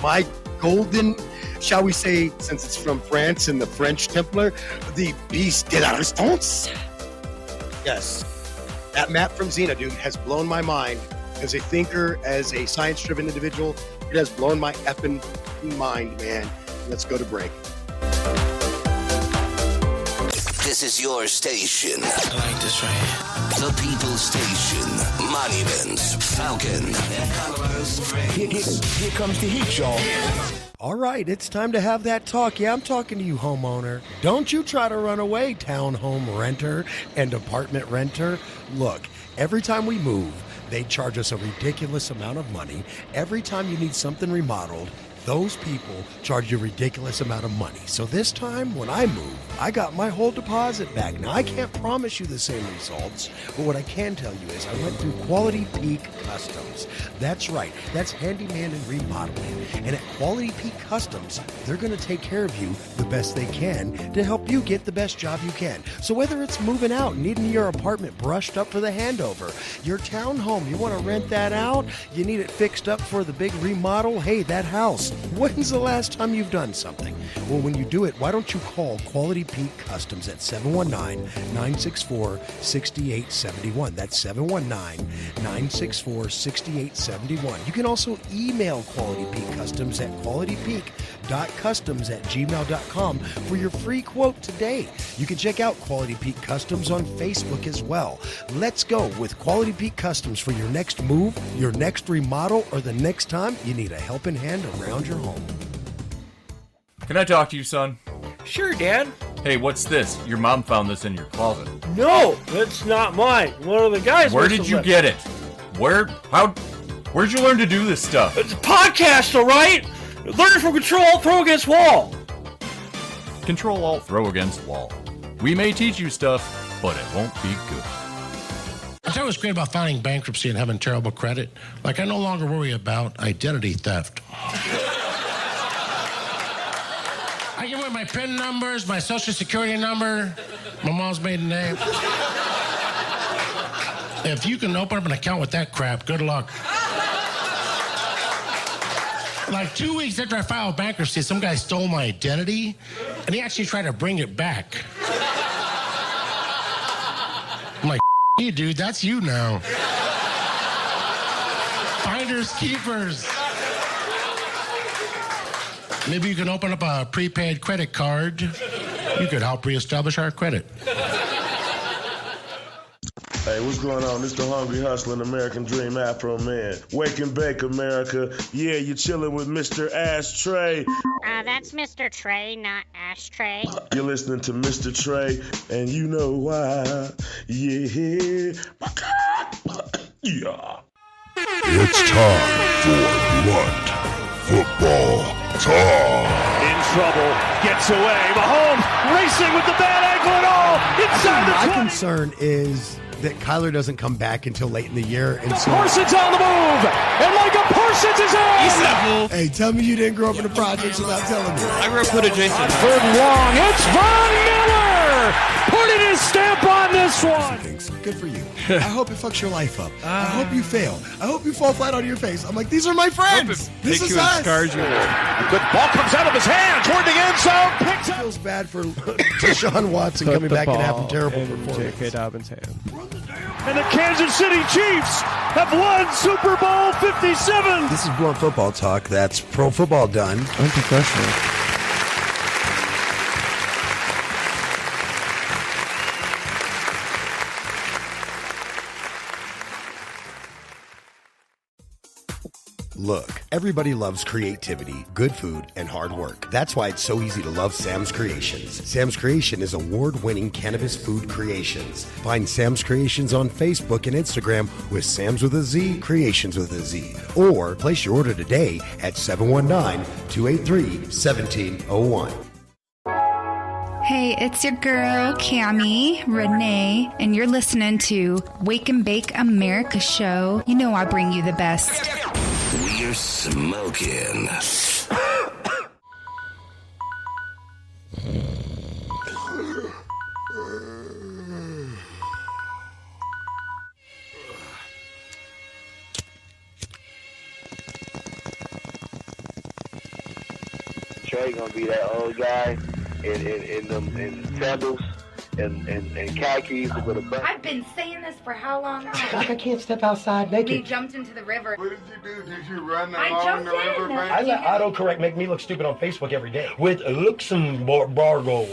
My golden, shall we say, since it's from France and the French Templar, the Beast de la Résistance. Yes. That map from Zena, dude, has blown my mind. As a thinker, as a science-driven individual, it has blown my effing mind, man. Let's go to break. This is your station. I like this right here. The People's Station. Monuments, Falcon. Here comes the heat, y'all. All right, it's time to have that talk. Yeah, I'm talking to you, homeowner. Don't you try to run away, townhome renter and apartment renter. Look, every time we move, they charge us a ridiculous amount of money. Every time you need something remodeled, those people charge you a ridiculous amount of money. So this time, when I moved, I got my whole deposit back. Now, I can't promise you the same results, but what I can tell you is I went through Quality Peak Customs. That's right. That's handyman and remodeling. And at Quality Peak Customs, they're going to take care of you the best they can to help you get the best job you can. So whether it's moving out and needing your apartment brushed up for the handover, your townhome, you want to rent that out, you need it fixed up for the big remodel, hey, that house. When's the last time you've done something? Well, when you do it, why don't you call Quality Peak Customs at 719-964-6871. That's 719-964-6871. You can also email Quality Peak Customs at qualitypeak.customs@gmail.com for your free quote today. You can check out Quality Peak Customs on Facebook as well. Let's go with Quality Peak Customs for your next move, your next remodel, or the next time you need a helping hand around your home. Can I talk to you, son? Sure, Dad. Hey, what's this? Your mom found this in your closet. No, that's not mine. One of the guys. Where did you get it? Where'd you learn to do this stuff? It's a podcast, all right? Learn from Control Alt Throw Against Wall. Control Alt Throw Against Wall. We may teach you stuff, but it won't be good. I thought it was great about filing bankruptcy and having terrible credit. Like, I no longer worry about identity theft. I give away my PIN numbers, my social security number, my mom's maiden name. If you can open up an account with that crap, good luck. Like 2 weeks after I filed bankruptcy, some guy stole my identity, and he actually tried to bring it back. I'm like, you dude, that's you now. Finders keepers. Maybe you can open up a prepaid credit card. You could help reestablish our credit. Hey, what's going on? It's the hungry hustling American Dream Afro Man. Wake and bake, America. Yeah, you're chilling with Mr. Ashtray. That's Mr. Trey, not Ashtray. You're listening to Mr. Trey, and you know why. Yeah. Yeah. It's time for Blunt Football Talk. In trouble, gets away. Mahomes racing with the bad ankle and all inside the 20. My concern is that Kyler doesn't come back until late in the year. And so Parsons on the move, and Micah Parsons is in. Hey, tell me you didn't grow up in the projects without telling me. I grew up with adjacent. Third long, it's Von Miller putting his stamp on this one. Things. Good for you. I hope it fucks your life up. I hope you fail. I hope you fall flat on your face. I'm like, these are my friends. This is us. A good ball comes out of his hand toward the end zone. Picks up. Feels bad for Deshaun Watson coming back and having terrible performance. J.K. Dobbins' hand. And the Kansas City Chiefs have won Super Bowl 57. This is Blunt Football Talk. That's pro football done. Unprofessional. Look, everybody loves creativity, good food, and hard work. That's why it's so easy to love Sam's Creations. Sam's Creation is award-winning cannabis food creations. Find Sam's Creations on Facebook and Instagram with Sam's with a Z, Creations with a Z. Or place your order today at 719-283-1701. Hey, it's your girl, Cammie, Renee, and you're listening to Wake and Bake America Show. You know I bring you the best. We're smoking. Trey gonna be that old guy in sandals and khakis with a button. I've been saying this for how long now? I can't step outside naked. We jumped into the river. What did you do? Did you run I along jumped the river in. bank? I let autocorrect make me look stupid on Facebook every day. With Luxembourg.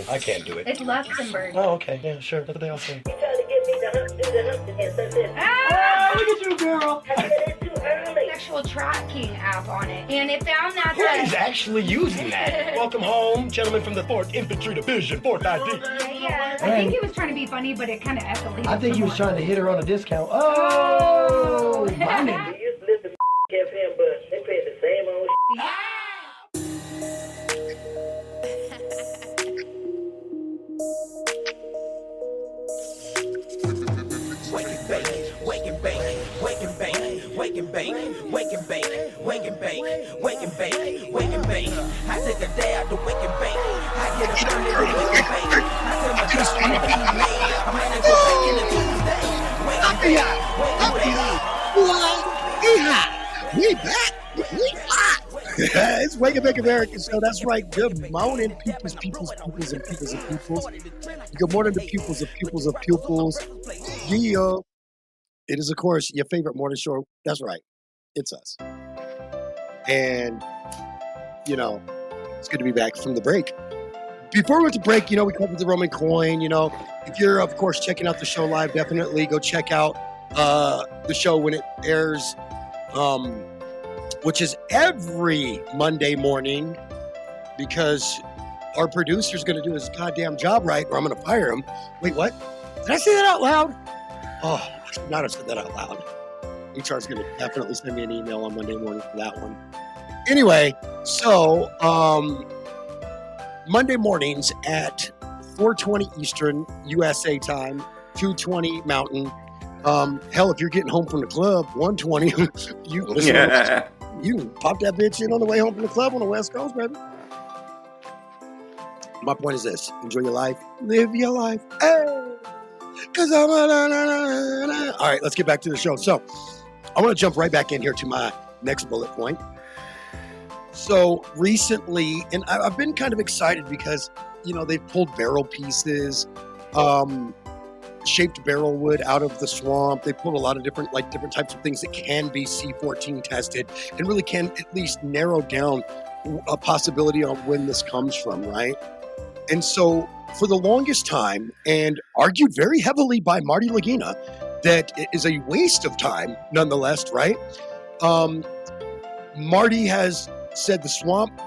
I can't do it. It's Luxembourg. Oh, okay. Yeah, sure. That's what they all say. You trying to get me to do the hump again, Sunset. Ah! Look at you, girl. I said it's too early. Sexual tracking app on it. And it found that Who is actually using that? Welcome home, gentlemen from the 4th Infantry Division, 4th ID. Yeah, I think he was trying to be funny, but it kind of escalated. I think he was trying to hit her on a discount. Oh! My nigga. They used to listen to FM, but they pay the same old Wake and bake, wake and bake, wake and bake, wake and bake, wake and bake, wake and bake, wake and bake, wake and bake. I take a day out to wake and bake. I get a permit to wake and bake. I tell my job to be made. I'm ready to go back in the Tuesday. Wake and bake, wake and bake. We back. We hot. It's Wake and Bake America Show. That's right. Good morning, peoples. Good morning to pupils of pupils. Yeah. It is, of course, your favorite morning show. That's right. It's us. And, it's good to be back from the break. Before we went to break, we covered the Roman coin. If you're, of course, checking out the show live, definitely go check out the show when it airs, which is every Monday morning, because our producer's going to do his goddamn job right, or I'm going to fire him. Wait, what? Did I say that out loud? Oh, I should not have said that out loud. HR's going to definitely send me an email on Monday morning for that one. Anyway, so Monday mornings at 4:20 Eastern USA time, 2:20 Mountain. Hell, if you're getting home from the club, 1:20, you listen. Yeah. You can pop that bitch in on the way home from the club on the West Coast, baby. My point is this: enjoy your life, live your life. Hey. Cause I'm all right, let's get back to the show. So I want to jump right back in here to my next bullet point. So recently, and I've been kind of excited because, they've pulled barrel pieces, shaped barrel wood out of the swamp. They pulled a lot of different types of things that can be C14 tested and really can at least narrow down a possibility on when this comes from, right? And so for the longest time, and argued very heavily by Marty Lagina, that it is a waste of time nonetheless, right? Marty has said the swamp,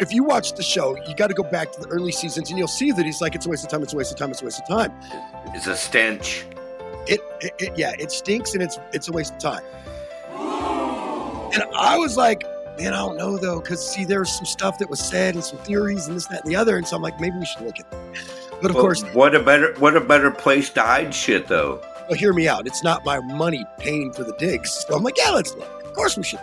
if you watch the show, you got to go back to the early seasons and you'll see that he's like, it's a waste of time, it's a waste of time, it's a waste of time. It's a stench. It stinks and it's a waste of time. And I was like, man, I don't know though, because see, there's some stuff that was said and some theories and this, that, and the other, and so I'm like, maybe we should look at that. But of course, what a better place to hide shit though. Well, hear me out. It's not my money paying for the digs, so I'm like, yeah, let's look. Of course we should.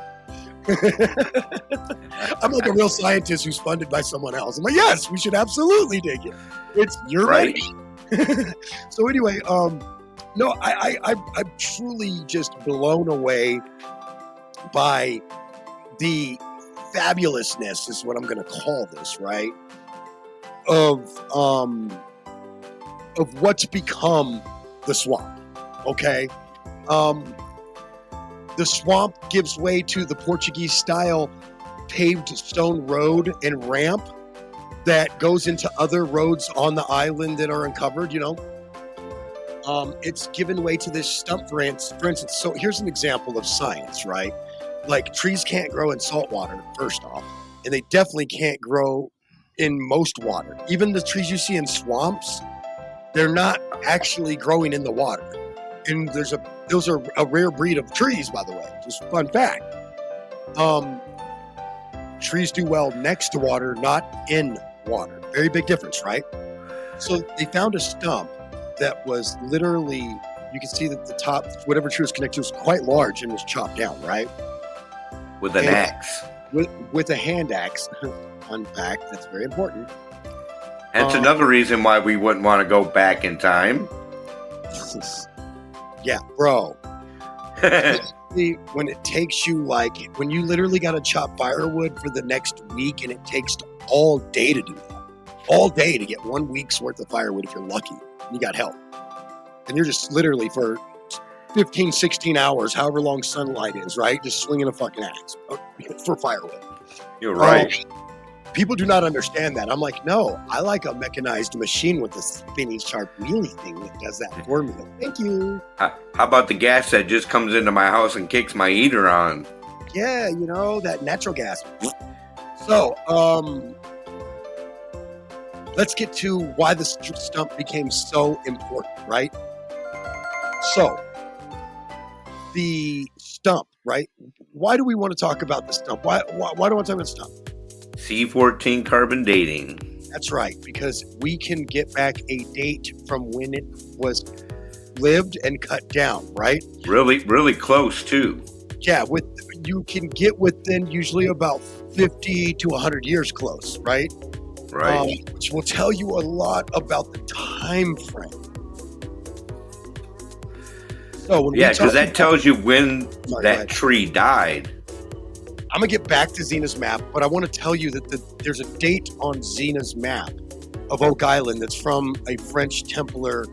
I'm like a real scientist who's funded by someone else. I'm like, yes, we should absolutely dig it. It's your money. So anyway, no, I'm truly just blown away by the fabulousness, is what I'm going to call this, right? Of what's become the swamp. Okay, the swamp gives way to the Portuguese-style paved stone road and ramp that goes into other roads on the island that are uncovered, you know. It's given way to this stump, for instance. So here's an example of science, right? Like, trees can't grow in salt water, first off, and they definitely can't grow in most water. Even the trees you see in swamps, they're not actually growing in the water. And those are a rare breed of trees, by the way. Just fun fact. Trees do well next to water, not in water. Very big difference, right? So they found a stump that was literally, you can see that the top, whatever tree was connected to, was quite large and was chopped down, right? With an axe. With a hand axe. Fun fact, that's very important. That's another reason why we wouldn't want to go back in time. Yeah, bro. When it takes you, like, when you literally got to chop firewood for the next week, and it takes all day to do that. All day to get 1 week's worth of firewood if you're lucky. You got help. And you're just literally for 15, 16 hours, however long sunlight is, right? Just swinging a fucking axe for firewood. You're right. People do not understand that. I'm like, no, I like a mechanized machine with a spinny, sharp wheelie thing that does that for me. Thank you. How about the gas that just comes into my house and kicks my heater on? Yeah, you know, that natural gas. So, let's get to why the stump became so important, right? So, the stump, right? Why do we want to talk about the stump? Why do I want to talk about the stump? C14 carbon dating. That's right, because we can get back a date from when it was lived and cut down, right? Really, really close too. Yeah, you can get within usually about 50 to 100 years close, right? Right. Which will tell you a lot about the time frame. So because that tells you when that tree died. I'm going to get back to Xena's map, but I want to tell you that there's a date on Xena's map of Oak Island that's from a French Templar.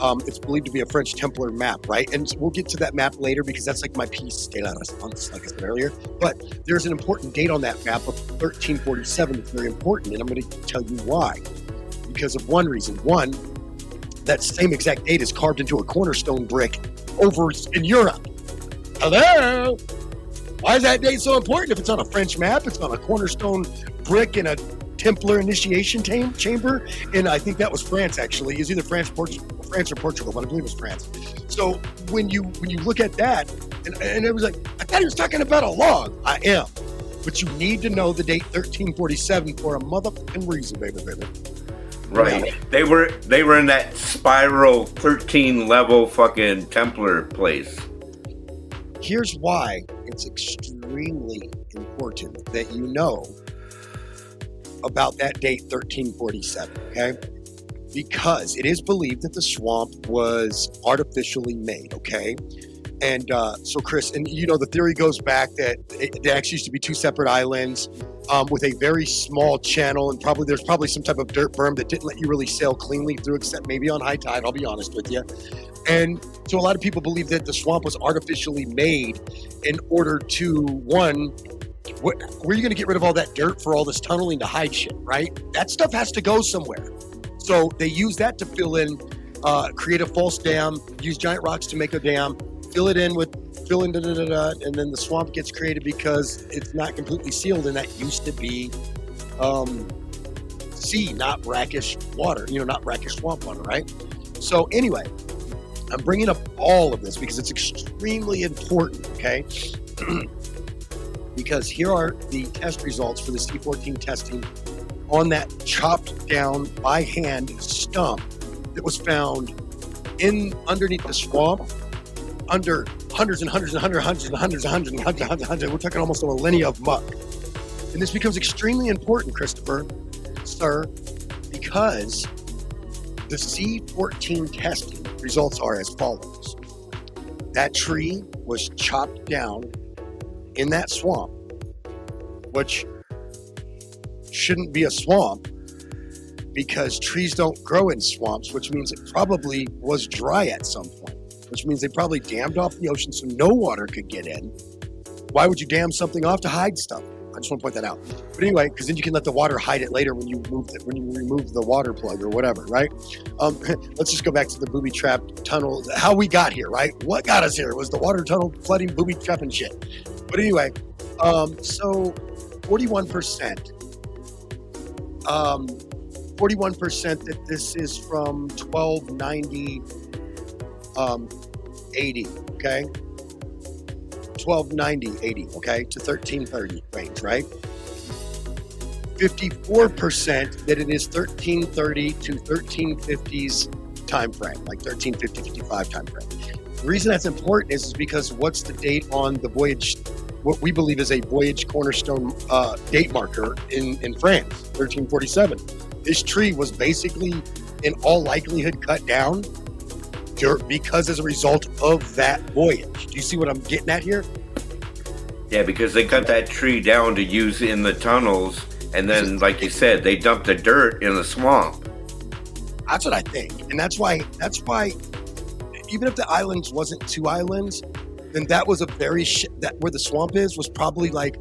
It's believed to be a French Templar map, right? And we'll get to that map later because that's like my piece de la response, like I said earlier. But there's an important date on that map of 1347 that's very important, and I'm going to tell you why. Because of one reason. One, that same exact date is carved into a cornerstone brick over in Europe. Hello? Why is that date so important? If it's on a French map, it's on a cornerstone brick in a Templar initiation chamber. And I think that was France, actually. It was either France or Portugal, but I believe it was France. So when you look at that, and it was like, I thought he was talking about a log. I am. But you need to know the date 1347 for a motherfucking reason, baby. Right. Yeah. They were in that spiral 13 level fucking Templar place. Here's why it's extremely important that you know about that date 1347, okay? Because it is believed that the swamp was artificially made, okay? And so, Chris, and you know, the theory goes back that there actually used to be two separate islands with a very small channel, and there's probably some type of dirt berm that didn't let you really sail cleanly through, except maybe on high tide, I'll be honest with you. And so a lot of people believe that the swamp was artificially made in order to, one, where are you going to get rid of all that dirt for all this tunneling to hide shit, right? That stuff has to go somewhere. So they use that to fill in, create a false dam, use giant rocks to make a dam, fill in, and then the swamp gets created because it's not completely sealed, and that used to be sea, not brackish water, not brackish swamp water, right? So anyway, I'm bringing up all of this because it's extremely important, okay? Because here are the test results for the C14 testing on that chopped down by hand stump that was found underneath the swamp under hundreds. We're talking almost a millennia of muck. And this becomes extremely important, Christopher, sir, because The C14 testing results are as follows. That tree was chopped down in that swamp, which shouldn't be a swamp because trees don't grow in swamps, which means it probably was dry at some point, which means they probably dammed off the ocean so no water could get in. Why would you dam something off? To hide stuff. I just want to point that out. But anyway, because then you can let the water hide it later when you remove the water plug or whatever, right? Let's just go back to the booby trap tunnel. How we got here, right? What got us here? It was the water tunnel flooding, booby trapping shit. But anyway, so 41%. 41% that this is from 1290 80, okay? 1290 80, okay, to 1330 range, right? 54% that it is 1330 to 1350s time frame, like 1350, 55 time frame. The reason that's important is because what's the date on the voyage, what we believe is a voyage cornerstone date marker in France, 1347. This tree was basically, in all likelihood, cut down because as a result of that voyage. Do you see what I'm getting at here? Yeah, because they cut that tree down to use in the tunnels, and then, like you said, they dumped the dirt in the swamp. That's what I think, and that's why, even if the islands wasn't two islands, then that was a very that where the swamp is was probably like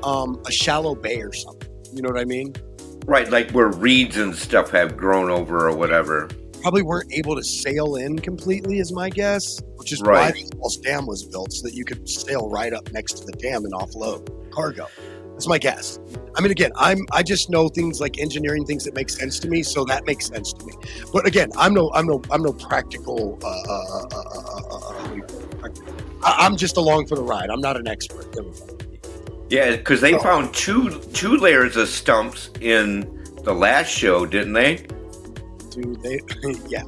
a shallow bay or something. You know what I mean? Right, like where reeds and stuff have grown over or whatever. Probably weren't able to sail in completely, is my guess, which is why the false dam was built, so that you could sail right up next to the dam and offload cargo. That's my guess. I mean, again, I just know things like engineering, things that make sense to me, so that makes sense to me. But again, I'm no practical. I'm just along for the ride. I'm not an expert. Yeah, because they found two layers of stumps in the last show, didn't they? Dude, yeah.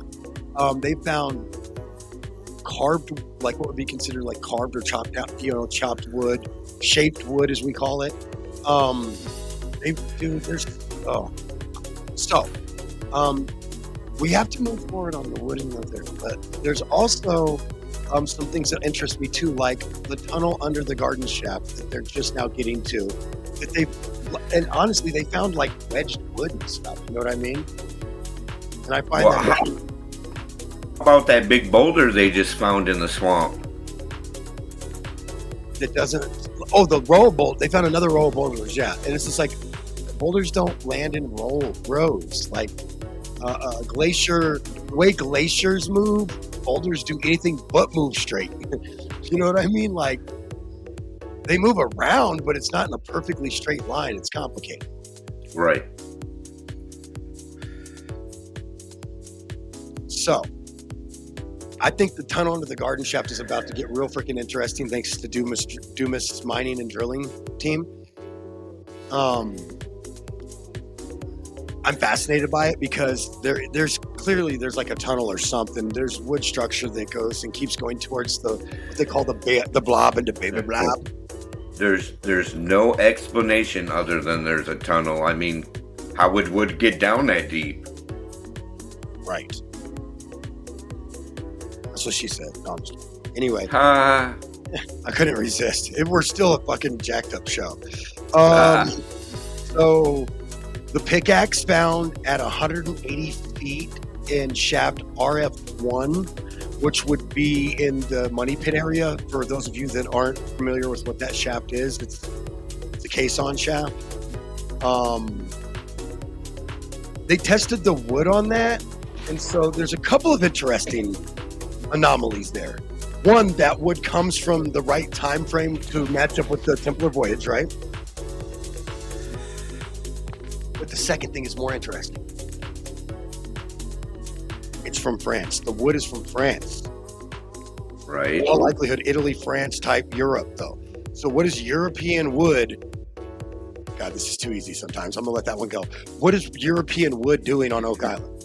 They found carved, like what would be considered like carved or chopped out, chopped wood, shaped wood as we call it. We have to move forward on the wooding of there, but there's also some things that interest me too, like the tunnel under the garden shaft that they're just now getting to. And honestly, they found like wedged wood and stuff. You know what I mean? And I find that. How about that big boulder they just found in the swamp? That doesn't. Oh, the roll boulder. They found another row of boulders. Yeah, and it's just like boulders don't land in rows. Like glacier, the way glaciers move, boulders do anything but move straight. You know what I mean? Like they move around, but it's not in a perfectly straight line. It's complicated. Right. So, I think the tunnel under the garden shaft is about to get real freaking interesting thanks to Dumas mining and drilling team. I'm fascinated by it because there's clearly like a tunnel or something. There's wood structure that goes and keeps going towards what they call the blob and the baby blob. There's no explanation other than there's a tunnel. I mean, how would wood get down that deep? Right. That's what she said. No, anyway, I couldn't resist. We're still a fucking jacked up show. So the pickaxe found at 180 feet in shaft RF1, which would be in the money pit area. For those of you that aren't familiar with what that shaft is, it's the caisson shaft. They tested the wood on that, and so there's a couple of interesting anomalies there. One, that wood comes from the right time frame to match up with the Templar voyage, right? But the second thing is more interesting. It's from France. The wood is from France. Right. In all likelihood, Italy, France type Europe, though. So what is European wood? God, this is too easy sometimes. I'm going to let that one go. What is European wood doing on Oak Island?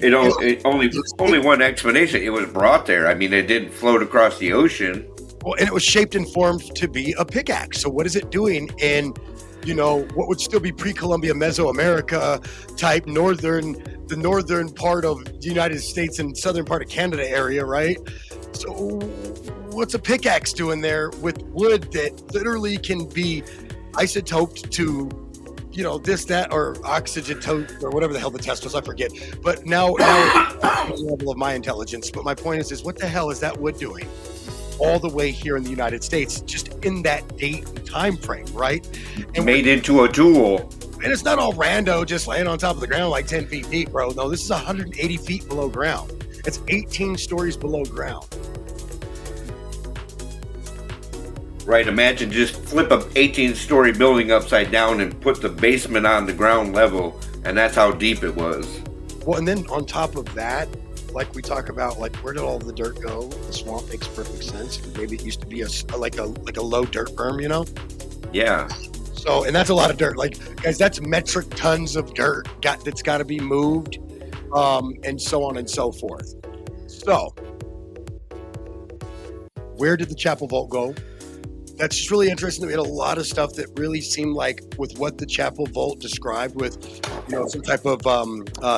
Only one explanation. It was brought there. I mean, it didn't float across the ocean. Well, and it was shaped and formed to be a pickaxe. So what is it doing in what would still be pre-Columbia Mesoamerica type the northern part of the United States and southern part of Canada area, right? So what's a pickaxe doing there with wood that literally can be isotoped to, this, that, or oxygen or whatever the hell the test was, I forget. But now it's the level of my intelligence. But my point is what the hell is that wood doing all the way here in the United States, just in that date and time frame, right? And made into a tool. And it's not all rando just laying on top of the ground like 10 feet deep, bro. No, this is 180 feet below ground. It's 18 stories below ground. Right, imagine just flip a 18-story building upside down and put the basement on the ground level, and that's how deep it was. Well, and then on top of that, like we talk about, like where did all the dirt go? The swamp makes perfect sense. Maybe it used to be like a low dirt berm, Yeah. So, and that's a lot of dirt. Like, guys, that's metric tons of dirt that's got to be moved, and so on and so forth. So, where did the chapel vault go? That's just really interesting. We had a lot of stuff that really seemed like with what the chapel vault described with, some type of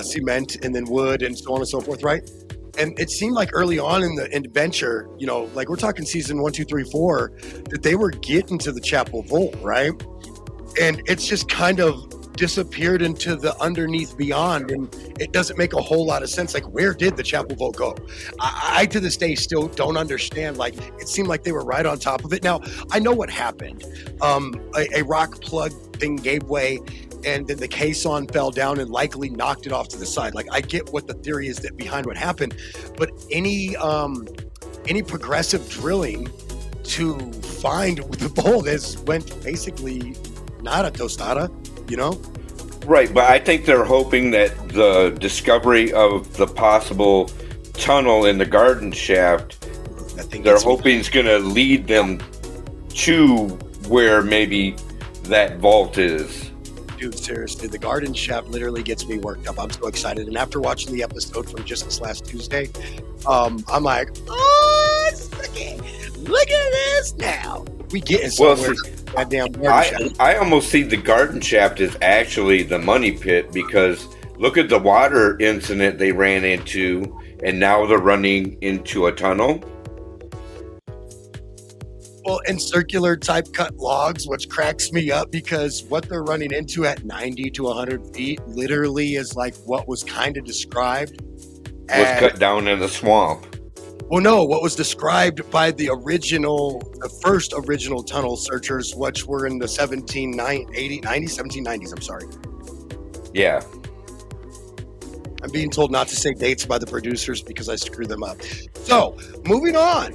cement and then wood and so on and so forth, right? And it seemed like early on in the adventure, like we're talking season 1, 2, 3, 4, that they were getting to the chapel vault, right? And it's just kind of disappeared into the underneath beyond, and it doesn't make a whole lot of sense. Like, where did the chapel vault go? I to this day still don't understand. Like, it seemed like they were right on top of it. Now, I know what happened. A rock plug thing gave way, and then the caisson fell down and likely knocked it off to the side. Like, I get what the theory is that behind what happened, but any progressive drilling to find the vault went basically nada tostada, Right, but I think they're hoping that the discovery of the possible tunnel in the garden shaft, they're hoping is going to lead them to where maybe that vault is. Dude, seriously, the garden shaft literally gets me worked up. I'm so excited. And after watching the episode from just this last Tuesday, I'm like, oh, look at this now. We getting somewhere. Goddamn garden shaft. I almost see the garden shaft as actually the money pit, because look at the water incident they ran into, and now they're running into a tunnel. Well, and circular type cut logs, which cracks me up, because what they're running into at 90 to 100 feet literally is like what was kind of described was cut down in the swamp. Well, no, what was described by the first original tunnel searchers, which were in the 1790s, I'm sorry. Yeah. I'm being told not to say dates by the producers because I screw them up. So, moving on.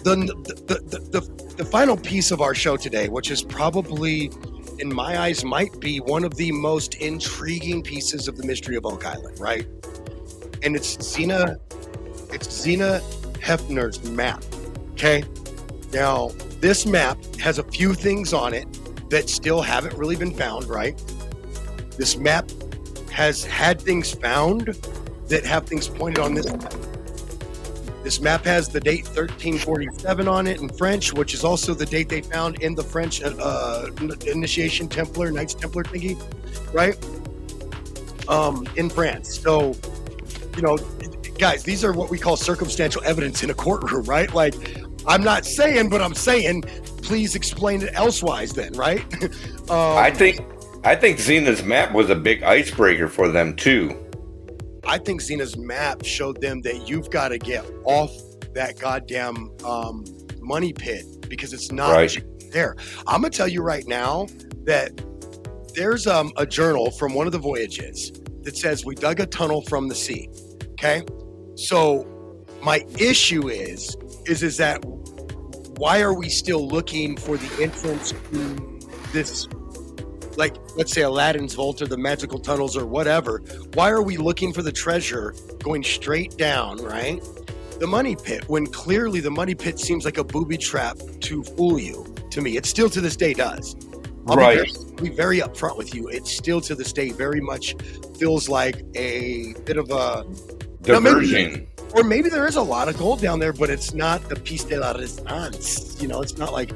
The final piece of our show today, which is probably, in my eyes, might be one of the most intriguing pieces of the mystery of Oak Island, right? And it's Zena Hefner's map. Okay. Now, this map has a few things on it that still haven't really been found, right? This map has had things found that have things pointed on this map. This map has the date 1347 on it in French, which is also the date they found in the French initiation Templar, Knights Templar thingy, right? In France. So, guys, these are what we call circumstantial evidence in a courtroom, right? Like, I'm not saying, but I'm saying, please explain it elsewise then, right? I think Zena's map was a big icebreaker for them too. I think Zena's map showed them that you've got to get off that goddamn money pit, because it's not right there. I'm going to tell you right now that there's a journal from one of the voyages that says we dug a tunnel from the sea. Okay, so my issue is that why are we still looking for the entrance to this, like, let's say Aladdin's vault or the magical tunnels or whatever? Why are we looking for the treasure going straight down, right? The money pit, when clearly the money pit seems like a booby trap to fool you. To me, it still to this day does. I'll be very upfront with you. It still to this day very much feels like a bit of a diversion. Or maybe there is a lot of gold down there, but it's not the piece de la resistance. It's not like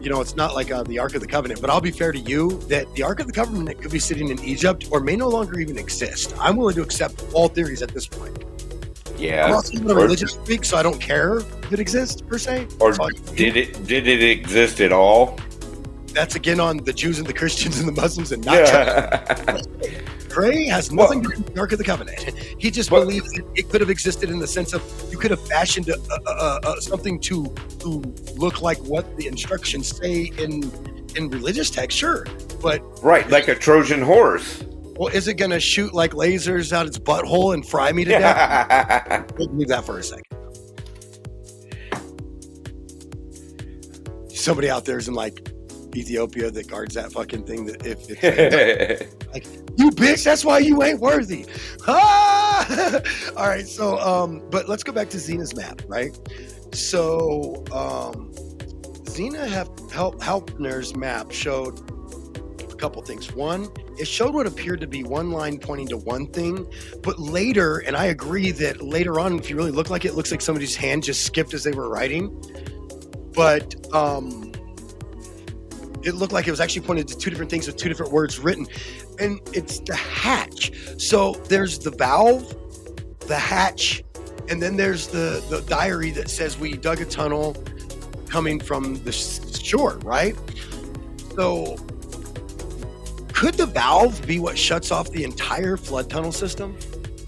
it's not like the Ark of the Covenant, but I'll be fair to you that the Ark of the Covenant could be sitting in Egypt or may no longer even exist. I'm willing to accept all theories at this point. Yeah. I'm also not a religious freak, so I don't care if it exists per se. Or did it exist at all? That's again on the Jews and the Christians and the Muslims and not Trey has nothing to do with the Ark of the Covenant. He just believes that it could have existed in the sense of you could have fashioned something to look like what the instructions say in religious text, sure. But right, like a Trojan horse. Well, is it going to shoot like lasers out its butthole and fry me to death? We'll leave that for a second. Somebody out there is in like Ethiopia that guards that fucking thing. That if it's like, you bitch, that's why you ain't worthy. Ah! All right, so but let's go back to Zena's map, right? So Zena Helpner's map showed a couple things. One, it showed what appeared to be one line pointing to one thing, but later, and I agree that later on, if you really look like it looks like somebody's hand just skipped as they were writing. But it looked like it was actually pointed to two different things with two different words written. And it's the hatch. So there's the valve, the hatch, and then there's the diary that says we dug a tunnel coming from the shore, right? So could the valve be what shuts off the entire flood tunnel system?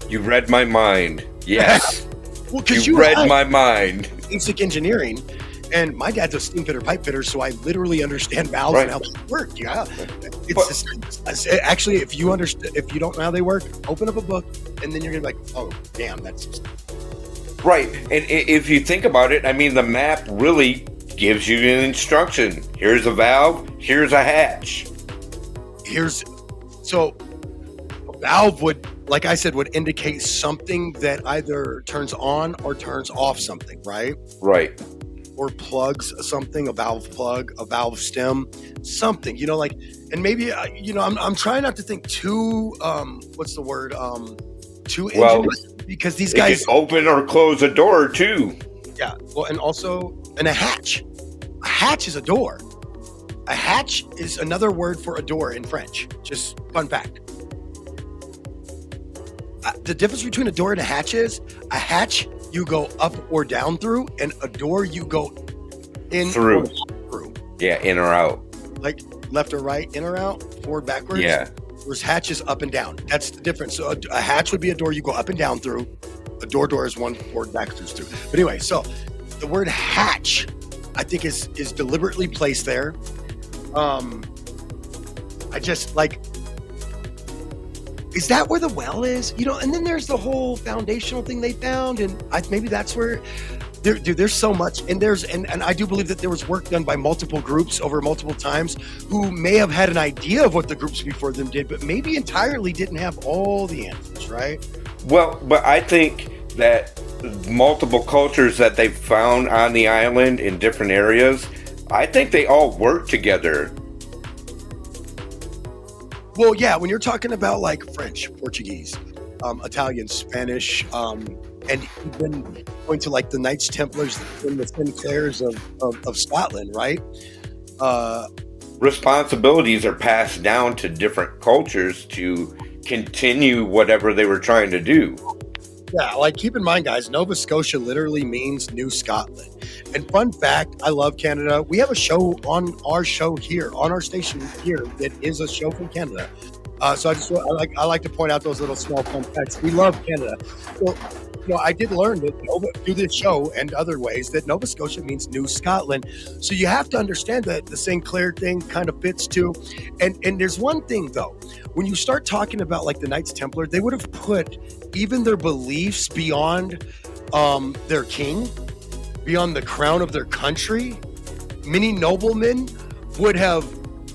You read my mind. Yes. Well, because you read my mind. Basic engineering. And my dad's a steam fitter, pipe fitter, so I literally understand valves and how they work. Yeah, actually, if you don't know how they work, open up a book, and then you're gonna be like, oh, damn, that's right. And if you think about it, I mean, the map really gives you an instruction. Here's a valve. Here's a hatch. So a valve would, like I said, would indicate something that either turns on or turns off something, right? Right. Or plugs something, a valve plug, a valve stem, something, like, and maybe, I'm trying not to think too, what's the word? Too engineering, because these guys can open or close a door too. Yeah. Well, and also, a hatch. A hatch is a door. A hatch is another word for a door in French. Just fun fact. The difference between a door and a hatch is a hatch you go up or down through, and a door you go in through. Through. Yeah, in or out. Like left or right, in or out, forward, backwards. Yeah. Whereas hatch is up and down. That's the difference. So a hatch would be a door you go up and down through. A door is one forward, backwards through. But anyway, so the word hatch, I think is deliberately placed there. I just like. Is that where the well is? And then there's the whole foundational thing they found, and maybe that's where. There's so much, and and I do believe that there was work done by multiple groups over multiple times who may have had an idea of what the groups before them did, but maybe entirely didn't have all the answers, right? Well, but I think that multiple cultures that they found on the island in different areas, I think they all work together. Well, yeah, when you're talking about like French, Portuguese, Italian, Spanish, and even going to like the Knights Templars and the Sinclairs of Scotland, right? Responsibilities are passed down to different cultures to continue whatever they were trying to do. Yeah, like keep in mind, guys, Nova Scotia literally means New Scotland. And fun fact, I love Canada. We have a show on our show here, on our station here, that is a show from Canada. So I like to point out those little small fun facts. We love Canada. So, I did learn that through this show and other ways that Nova Scotia means New Scotland. So you have to understand that the St. Clair thing kind of fits too. And there's one thing though, when you start talking about like the Knights Templar, they would have put even their beliefs beyond their king, beyond the crown of their country. Many noblemen would have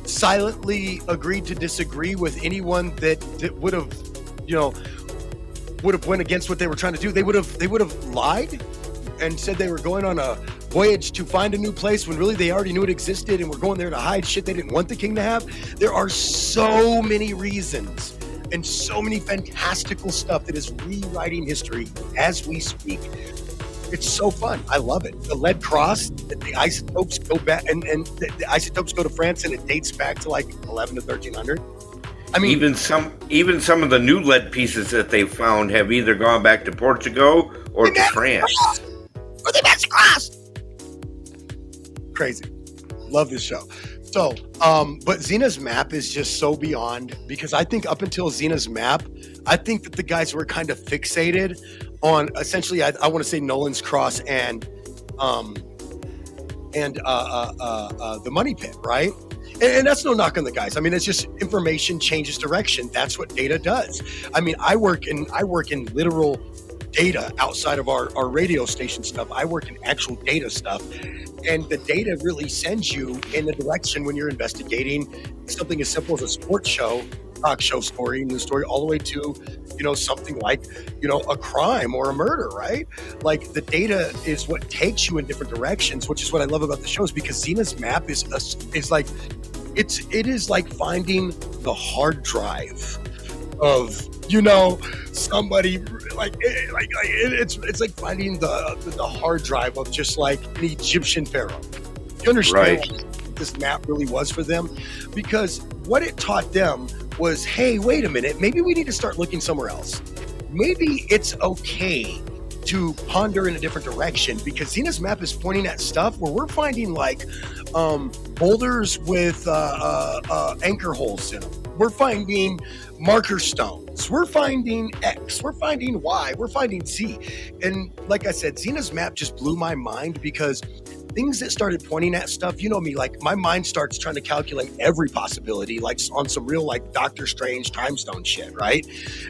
silently agreed to disagree with anyone that would have, would have went against what they were trying to do. They would have lied and said they were going on a voyage to find a new place when really they already knew it existed and were going there to hide shit they didn't want the king to have. There are so many reasons and so many fantastical stuff that is rewriting history as we speak. It's so fun. I love it. The lead cross, the isotopes go back, and the isotopes go to France, and it dates back to like 11 to 1300. I mean, even some of the new lead pieces that they found have either gone back to Portugal or to France. Or they match the cross. Crazy. Love this show. So, but Xena's map is just so beyond, because I think up until Xena's map, I think that the guys were kind of fixated on essentially, I want to say Nolan's cross and the money pit, right? And that's no knock on the guys. I mean, it's just information changes direction. That's what data does. I mean, I work in literal data outside of our radio station stuff. I work in actual data stuff. And the data really sends you in the direction when you're investigating something as simple as a sports show, talk show story, news story, all the way to, something like, a crime or a murder, right? Like the data is what takes you in different directions, which is what I love about the shows, because Xena's map is like, it is like finding the hard drive of, somebody it's like finding the hard drive of just like an Egyptian pharaoh. You understand what this map really was for them? Because what it taught them was, hey, wait a minute, maybe we need to start looking somewhere else. Maybe it's okay to ponder in a different direction, because Xena's map is pointing at stuff where we're finding like boulders with anchor holes in them. We're finding marker stones. We're finding X. We're finding Y. We're finding Z. And like I said, Xena's map just blew my mind, because things that started pointing at stuff, me, like my mind starts trying to calculate every possibility, like on some real like Doctor Strange time stone shit, right?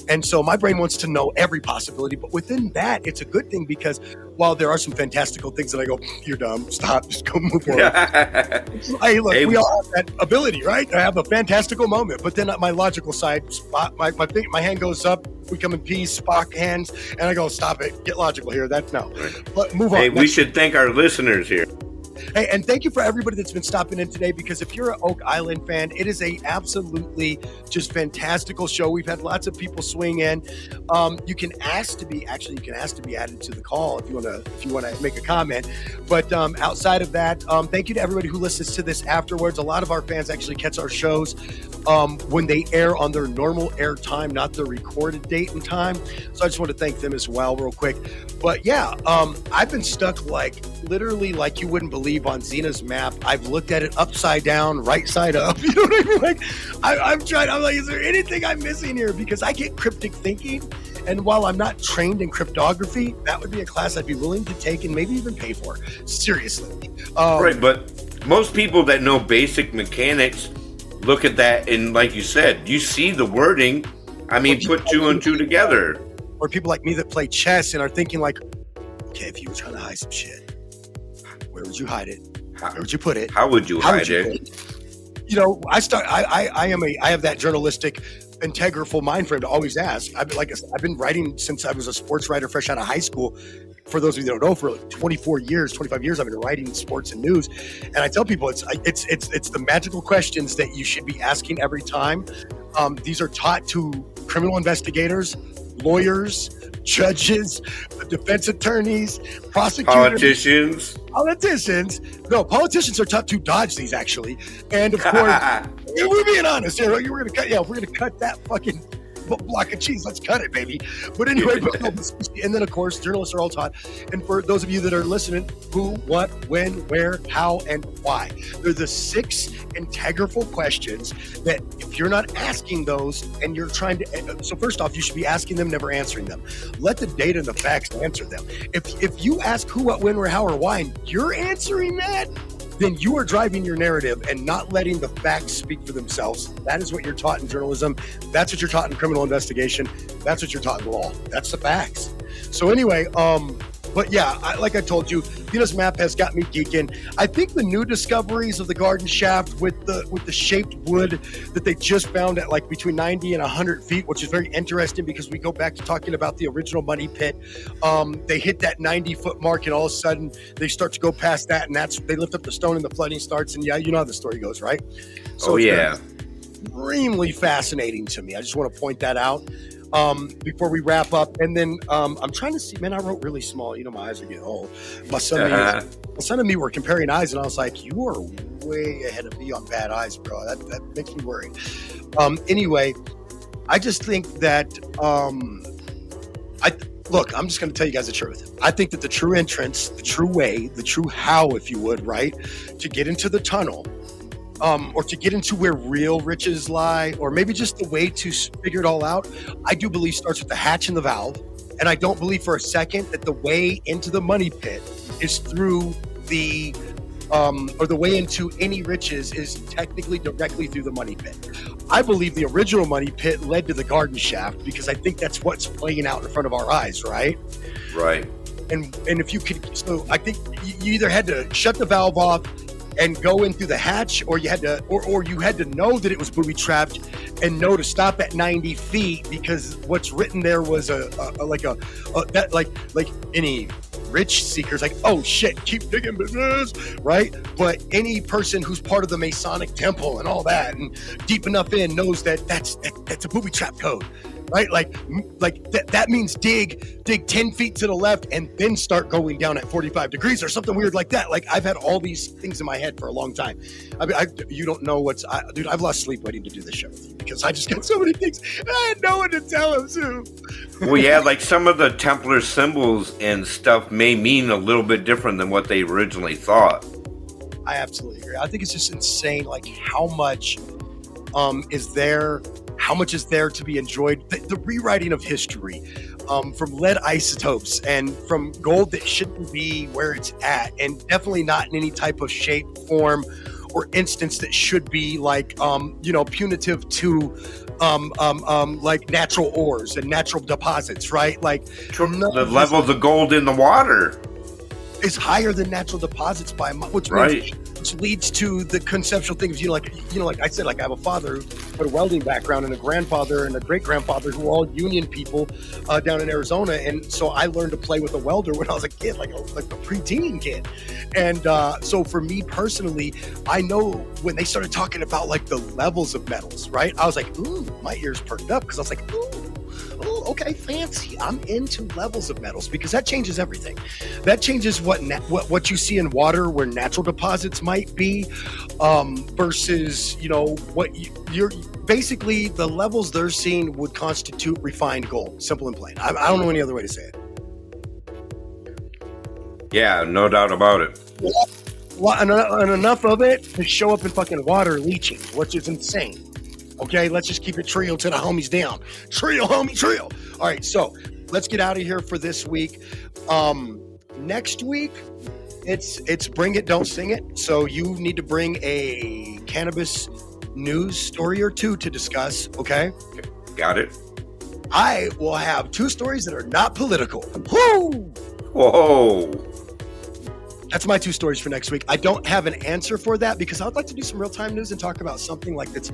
And so my brain wants to know every possibility, but within that, it's a good thing, because while there are some fantastical things that I go, you're dumb, stop, just go move forward. Hey, look, we all have that ability, right? I have a fantastical moment, but then at my logical side, my hand goes up, we come in peace, Spock hands, and I go, stop it, get logical here. That's no. But move on. Hey, we should thank our listeners here. Hey, and thank you for everybody that's been stopping in today, because if you're an Oak Island fan, it is a absolutely just fantastical show. We've had lots of people swing in. You can ask to be added to the call if you want to make a comment. But outside of that, thank you to everybody who listens to this afterwards. A lot of our fans actually catch our shows when they air on their normal air time, not their recorded date and time. So I just want to thank them as well real quick. But yeah, I've been stuck literally like you wouldn't believe on Xena's map. I've looked at it upside down, right side up. You know what I mean? Like I'm like, is there anything I'm missing here? Because I get cryptic thinking. And while I'm not trained in cryptography, that would be a class I'd be willing to take and maybe even pay for. Seriously. Right, but most people that know basic mechanics look at that, and like you said, you see the wording. I mean, put two and two together. Or people like me that play chess and are thinking like, okay, if you were trying to hide some shit, where would you hide it? Where would you put it? How would you hide it? I have that journalistic integral mind frame to always ask. I've been writing since I was a sports writer fresh out of high school. For those of you that don't know, for like 25 years, I've been writing sports and news. And I tell people it's the magical questions that you should be asking every time. These are taught to criminal investigators, lawyers, judges, defense attorneys, prosecutors, politicians. No, politicians are taught to dodge these actually. And of course, we're being honest here. We're gonna cut that fucking block of cheese. Let's cut it, baby. But anyway, and then of course, journalists are all taught. And for those of you that are listening, who, what, when, where, how, and why. They're the 6 integral questions that if you're not asking those and you're trying to, so first off, you should be asking them, never answering them. Let the data and the facts answer them. If you ask who, what, when, where, how, or why, and you're answering that, then you are driving your narrative and not letting the facts speak for themselves. That is what you're taught in journalism. That's what you're taught in criminal investigation. That's what you're taught in law. That's the facts. So anyway, but yeah, like I told you, Xena's map has got me geeking. I think the new discoveries of the garden shaft with the shaped wood that they just found at like between 90 and 100 feet, which is very interesting because we go back to talking about the original money pit. They hit that 90-foot mark and all of a sudden they start to go past that, and they lift up the stone and the flooding starts. And yeah, you know how the story goes, right? So yeah. Extremely fascinating to me. I just want to point that out. before we wrap up. And then I'm trying to see, man, I wrote really small. You know, my eyes are getting old. My son and me were comparing eyes, and I was like, you are way ahead of me on bad eyes, bro. That makes me worried. Anyway, I just think that look, I'm just going to tell you guys the truth. I think that the true entrance, the true way, the true how, if you would, right, to get into the tunnel, or to get into where real riches lie, or maybe just the way to figure it all out, I do believe starts with the hatch and the valve. And I don't believe for a second that the way into the money pit is through the or the way into any riches is technically directly through the money pit. I believe the original money pit led to the garden shaft, because I think that's what's playing out in front of our eyes, right? Right. And if you could, so I think you either had to shut the valve off and go in through the hatch, or you had to, or you had to know that it was booby trapped and know to stop at 90 feet, because what's written there was like any rich seekers, like, oh shit, keep digging business, right? But any person who's part of the Masonic temple and all that, and deep enough in, knows that that's a booby trap code, right? Like that means dig 10 feet to the left and then start going down at 45 degrees or something weird like that. Like, I've had all these things in my head for a long time. I mean, you don't know dude, I've lost sleep waiting to do this show with you, because I just got so many things and I had no one to tell them to. Well, yeah, like some of the Templar symbols and stuff may mean a little bit different than what they originally thought. I absolutely agree. I think it's just insane, like how much is there to be enjoyed. The rewriting of history, from lead isotopes and from gold that shouldn't be where it's at, and definitely not in any type of shape, form, or instance that should be like punitive to like natural ores and natural deposits, right? Like the level of the gold in the water is higher than natural deposits by which leads to the conceptual things. Like I said, like I have a father who had a welding background, and a grandfather and a great grandfather who were all union people down in Arizona, and so I learned to play with a welder when I was a kid, like a preteen kid. And so for me personally, I know when they started talking about like the levels of metals, right? I was like, ooh, my ears perked up, because I was like, ooh, okay, fancy. I'm into levels of metals, because that changes everything. That changes what you see in water where natural deposits might be, versus what you're basically, the levels they're seeing would constitute refined gold. Simple and plain. I don't know any other way to say it. Yeah, no doubt about it. And enough of it to show up in fucking water leaching, which is insane. Okay, let's just keep it trio to the homies down. Trio, homie, trio. All right, so let's get out of here for this week. Next week, it's Bring It, Don't Sing It. So you need to bring a cannabis news story or two to discuss, okay? Got it. I will have two stories that are not political. Woo! Whoa. That's my two stories for next week. I don't have an answer for that, because I would like to do some real-time news and talk about something like that's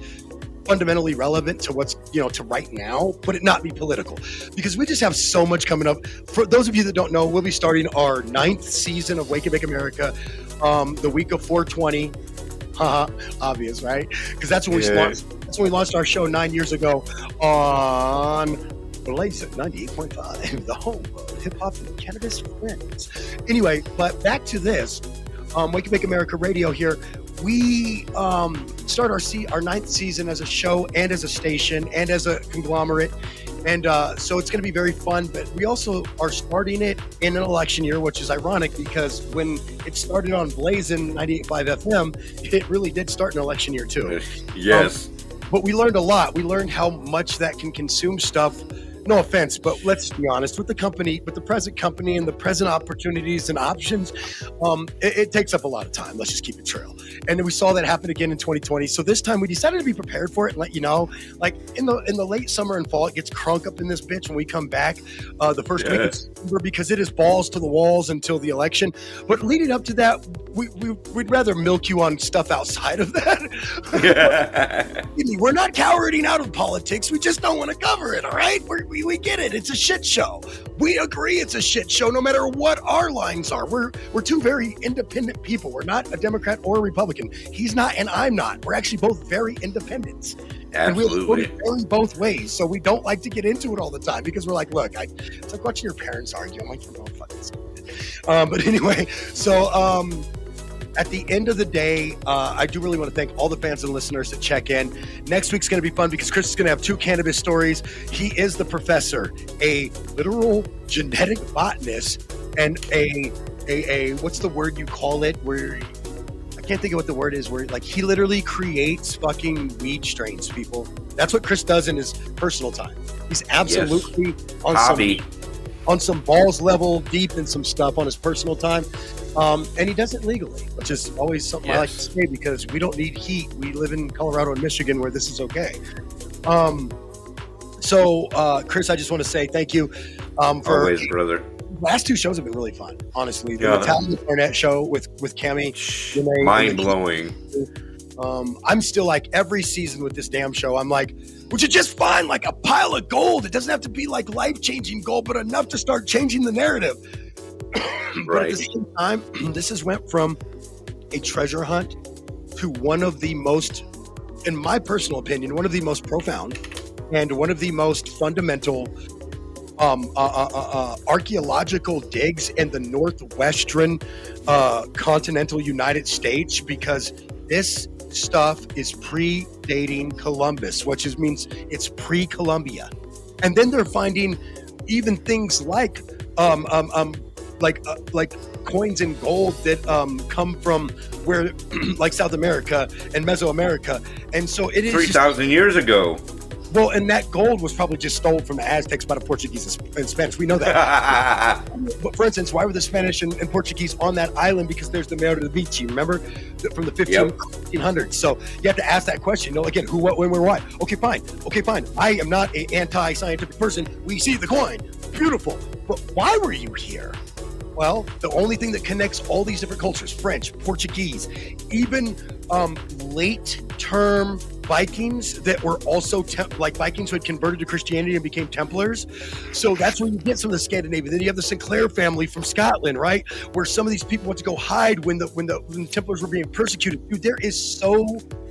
fundamentally relevant to what's, to right now, but it not be political, because we just have so much coming up. For those of you that don't know, we'll be starting our 9th season of Wake and Bake America the week of 420. Obvious, right? Because that's when we launched our show 9 years ago on Blaze 98.5, the home of hip hop and cannabis friends. Anyway, but back to this, Wake and Bake America Radio here. We start our 9th season as a show and as a station and as a conglomerate. And so it's going to be very fun. But we also are starting it in an election year, which is ironic, because when it started on Blazin' 98.5 FM, it really did start an election year too. Yes. But we learned a lot. We learned how much that can consume stuff. No offense, but let's be honest, with the company, with the present company and the present opportunities and options, it takes up a lot of time. Let's just keep it real. And then we saw that happen again in 2020. So this time we decided to be prepared for it and let you know, like in the late summer and fall, it gets crunk up in this bitch when we come back the first week of September, because it is balls to the walls until the election. But leading up to that, we'd rather milk you on stuff outside of that. We're not cowarding out of politics. We just don't want to cover it. All right. we get it. It's a shit show. We agree it's a shit show no matter what our lines are. We're two very independent people. We're not a Democrat or a Republican. He's not and I'm not. We're actually both very independent. Absolutely. And we'll both ways. So we don't like to get into it all the time because we're like, look, it's like watching your parents argue. I'm like, you're both fucking stupid. But anyway, so at the end of the day, I do really want to thank all the fans and listeners that check in. Next week's going to be fun because Chris is going to have 2 cannabis stories. He is the professor, a literal genetic botanist, and a what's the word you call it? Where I can't think of what the word is. Where like he literally creates fucking weed strains, people. That's what Chris does in his personal time. He's absolutely on some balls level deep in some stuff on his personal time. And he does it legally, which is always something I like to say because we don't need heat. We live in Colorado and Michigan where this is okay. So, Chris, I just want to say thank you. For always, brother. Last 2 shows have been really fun, honestly. The Italian Barnett show with Cammie. Mind blowing. I'm still like every season with this damn show. I'm like, which is just fine, like a pile of gold. It doesn't have to be like life-changing gold, but enough to start changing the narrative. But at the same time, this has went from a treasure hunt to one of the most, in my personal opinion, one of the most profound and one of the most fundamental archaeological digs in the northwestern continental United States, because this stuff is predating Columbus, which means it's pre-Columbia. And then they're finding even things like coins and gold that come from where like South America and Mesoamerica. And so it is 3,000 years ago. Well, and that gold was probably just stolen from the Aztecs by the Portuguese and Spanish. We know that. But for instance, why were the Spanish and Portuguese on that island? Because there's the Mare de Vici, remember? From the 1500s. So you have to ask that question. You know, again, who, what, when, where, why? Okay, fine. I am not an anti-scientific person. We see the coin. Beautiful. But why were you here? Well, the only thing that connects all these different cultures, French, Portuguese, even late-term Vikings that were also like Vikings who had converted to Christianity and became Templars. So that's where you get some of the Scandinavian. Then you have the Sinclair family from Scotland, right? Where some of these people went to go hide when the Templars were being persecuted. Dude, there is so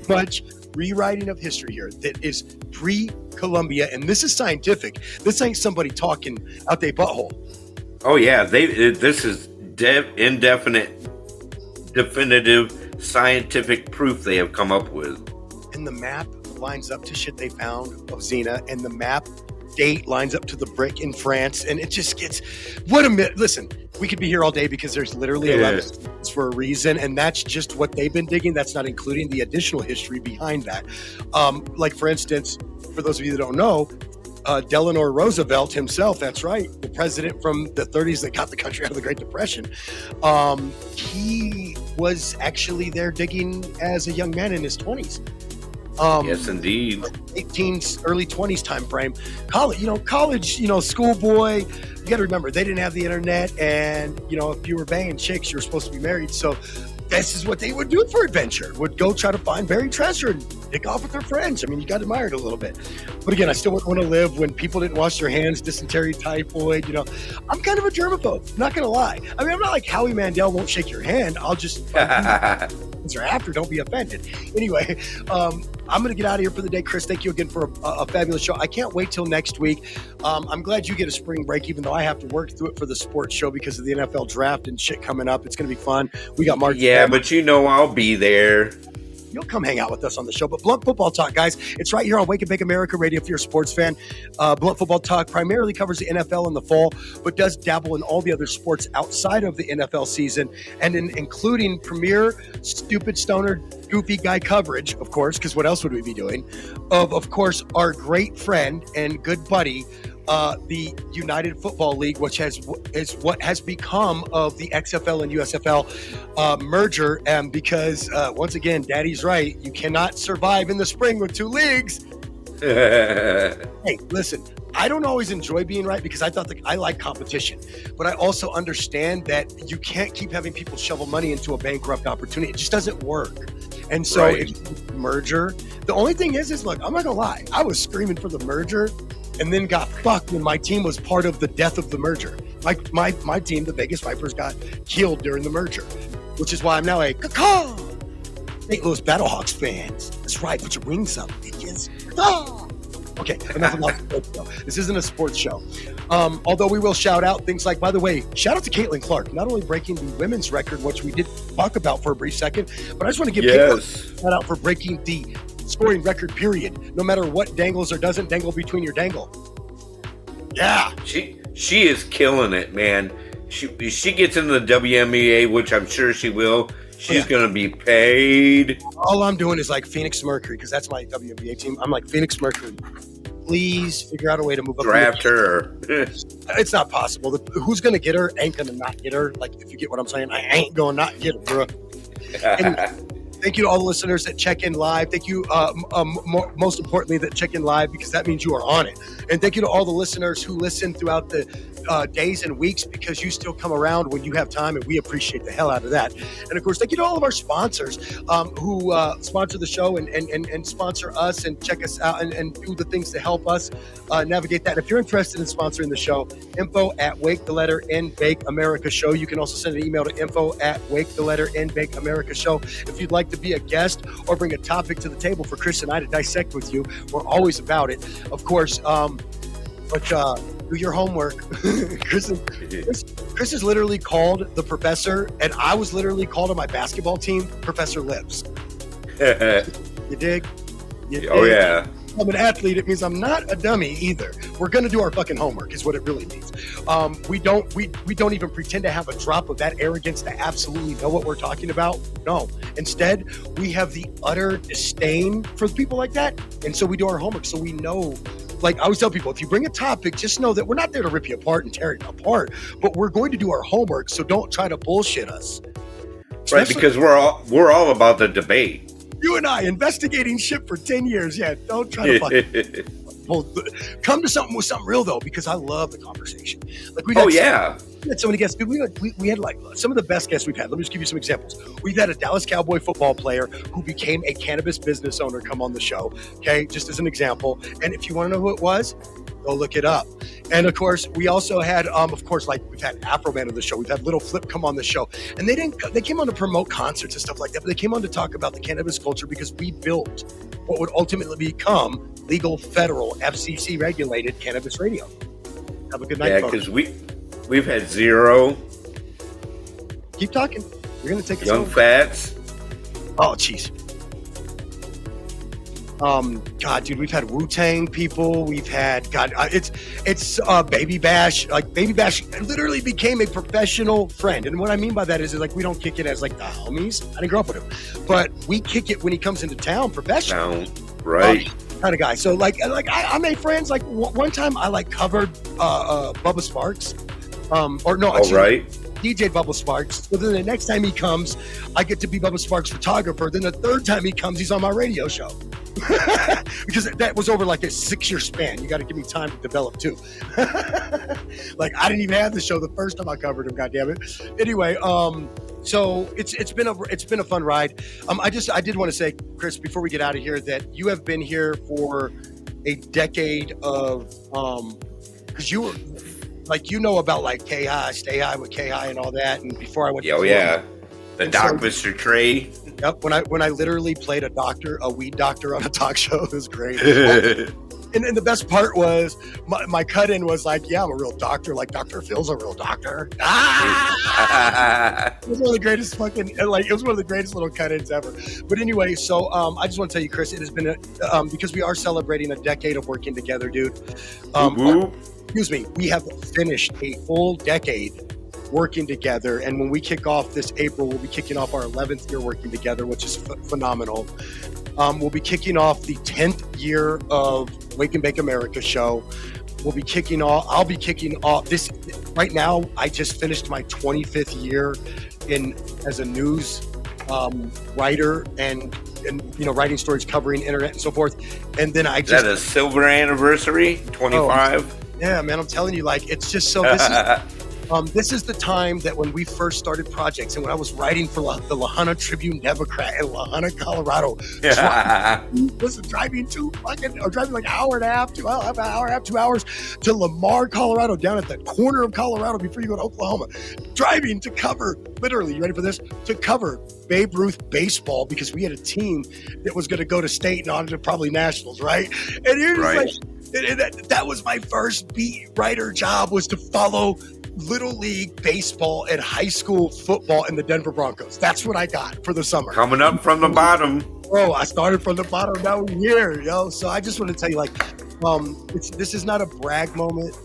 much rewriting of history here that is pre-Columbia, and this is scientific. This ain't somebody talking out their butthole. Oh yeah, this is indefinite, definitive scientific proof they have come up with. And the map lines up to shit they found of Xena, and the map date lines up to the brick in France, and it just gets what a minute. Listen, we could be here all day because there's literally 11 states for a reason, and that's just what they've been digging. That's not including the additional history behind that. Like for instance, for those of you that don't know, Delano Roosevelt himself, that's right, the president from the 30s that got the country out of the Great Depression, he was actually there digging as a young man in his 20s. Yes, indeed. Late teens, early 20s time frame. College, schoolboy. You got to remember, they didn't have the internet, and if you were banging chicks, you were supposed to be married. So this is what they would do for adventure. Would go try to find buried treasure and pick off with their friends. I mean, you got admired a little bit. But again, I still wouldn't want to live when people didn't wash their hands, dysentery, typhoid. I'm kind of a germaphobe, not going to lie. I mean, I'm not like Howie Mandel won't shake your hand. I'll just or after, don't be offended. Anyway, I'm going to get out of here for the day. Chris, thank you again for a fabulous show. I can't wait till next week. I'm glad you get a spring break, even though I have to work through it for the sports show because of the NFL draft and shit coming up. It's going to be fun. We got March. Yeah, but I'll be there. You'll come hang out with us on the show. But Blunt Football Talk, guys, it's right here on Wake and Bake America Radio if you're a sports fan. Blunt Football Talk primarily covers the NFL in the fall, but does dabble in all the other sports outside of the NFL season, and including premier, stupid, stoner, goofy guy coverage, of course, because what else would we be doing? Of course, our great friend and good buddy, the United Football League, which is what has become of the XFL and USFL merger. And because once again, Daddy's right, you cannot survive in the spring with 2 leagues. Hey, listen, I don't always enjoy being right because I like competition, but I also understand that you can't keep having people shovel money into a bankrupt opportunity. It just doesn't work. And so if merger, the only thing is look, I'm not gonna lie, I was screaming for the merger and then got fucked when my team was part of the death of the merger. My team, the Vegas Vipers, got killed during the merger, which is why I'm now a caw St. Louis Battlehawks fans. That's right, put your wings up, bitches. Ah! Okay, enough about sports show. This isn't a sports show. Although we will shout out things like, by the way, shout out to Caitlin Clark, not only breaking the women's record, which we did talk about for a brief second, but I just want to give Caitlin a shout out for breaking the scoring record, period. No matter what dangles or doesn't dangle between your dangle. Yeah. She is killing it, man. She gets into the WNBA, which I'm sure she will. She's going to be paid. All I'm doing is like Phoenix Mercury, because that's my WNBA team. I'm like, Phoenix Mercury, please figure out a way to move up. Draft her. It's not possible. Who's going to get her ain't going to not get her. Like, if you get what I'm saying, I ain't going to not get her, bro. Thank you to all the listeners that check in live. Thank you, most importantly, that check in live, because that means you are on it. And thank you to all the listeners who listen throughout the days and weeks, because you still come around when you have time, and we appreciate the hell out of that. And of course, thank you to all of our sponsors who sponsor the show and sponsor us and check us out and do the things to help us navigate that. If you're interested in sponsoring the show, info@Wake the Letter N Bake America Show. You can also send an email to info@Wake the Letter N Bake America Show. If you'd like to be a guest or bring a topic to the table for Chris and I to dissect with you, we're always about it, of course. But do your homework. Chris is literally called the professor, and I was literally called on my basketball team Professor Lips. You dig? Oh, yeah. I'm an athlete. It means I'm not a dummy either. We're going to do our fucking homework is what it really means. We don't even pretend to have a drop of that arrogance to absolutely know what we're talking about. No. Instead, we have the utter disdain for people like that. And so we do our homework. So we know, like I always tell people, if you bring a topic, just know that we're not there to rip you apart and tear you apart, but we're going to do our homework. So don't try to bullshit us. Right, because we're all about the debate. You and I investigating shit for 10 years. Yeah, don't try to fucking well, come to something with something real though, because I love the conversation. Like we had so many guests. We had like some of the best guests we've had. Let me just give you some examples. We've had a Dallas Cowboy football player who became a cannabis business owner come on the show. Okay, just as an example. And if you want to know who it was, go look it up. And of course, we also had, of course, like we've had Afro Man on the show. We've had Little Flip come on the show, and they came on to promote concerts and stuff like that. But they came on to talk about the cannabis culture because we built what would ultimately become legal, federal, FCC regulated cannabis radio. Have a good night. Yeah, because we've had zero. Keep talking. You're gonna take us young over. Fats. Oh, jeez. God, dude, we've had Wu-Tang people. We've had it's Baby Bash. Like Baby Bash literally became a professional friend, and what I mean by that is like we don't kick it as like the homies. I didn't grow up with him, but we kick it when he comes into town professional. Right. Kind of guy. So like I made friends. Like one time I like covered Bubba Sparks. DJ Bubba Sparks. But then the next time he comes, I get to be Bubba Sparks' photographer. Then the third time he comes, he's on my radio show. Because that was over like a 6-year span. You got to give me time to develop too. Like I didn't even have the show the first time I covered him. God damn it. Anyway, so it's been a fun ride. I did want to say, Chris, before we get out of here, that you have been here for a decade of because you were. Like, you know about, like, K-High, Stay High with K-High and all that. And before I went to the Doc, Mr. Trey. Yep, when I literally played a weed doctor on a talk show, it was great. And the best part was, my cut-in was like, yeah, I'm a real doctor. Like, Dr. Phil's a real doctor. It was one of the greatest it was one of the greatest little cut-ins ever. But anyway, so I just want to tell you, Chris, it has been, because we are celebrating a decade of working together, dude. Excuse me, we have finished a full decade working together. And when we kick off this April, we'll be kicking off our 11th year working together, which is phenomenal. We'll be kicking off the 10th year of Wake and Bake America show. I'll be kicking off this right now. I just finished my 25th year as a news writer and writing stories covering internet and so forth. And then is that a silver anniversary? 25? Yeah, man, I'm telling you, like, it's just so, this is This is the time that when we first started projects and when I was writing for the Lahana Tribune Democrat in Lahana, Colorado. Driving like an hour and a half, 2 hours to Lamar, Colorado, down at the corner of Colorado before you go to Oklahoma. Driving to cover, literally, you ready for this? To cover Babe Ruth baseball because we had a team that was going to go to state and on to probably nationals, right? And you're just that was my first beat writer job, was to follow Little League baseball and high school football in the Denver Broncos. That's what I got for the summer. Coming up from the bottom. Bro, I started from the bottom. Now we're here, yo. So I just want to tell you, like, this is not a brag moment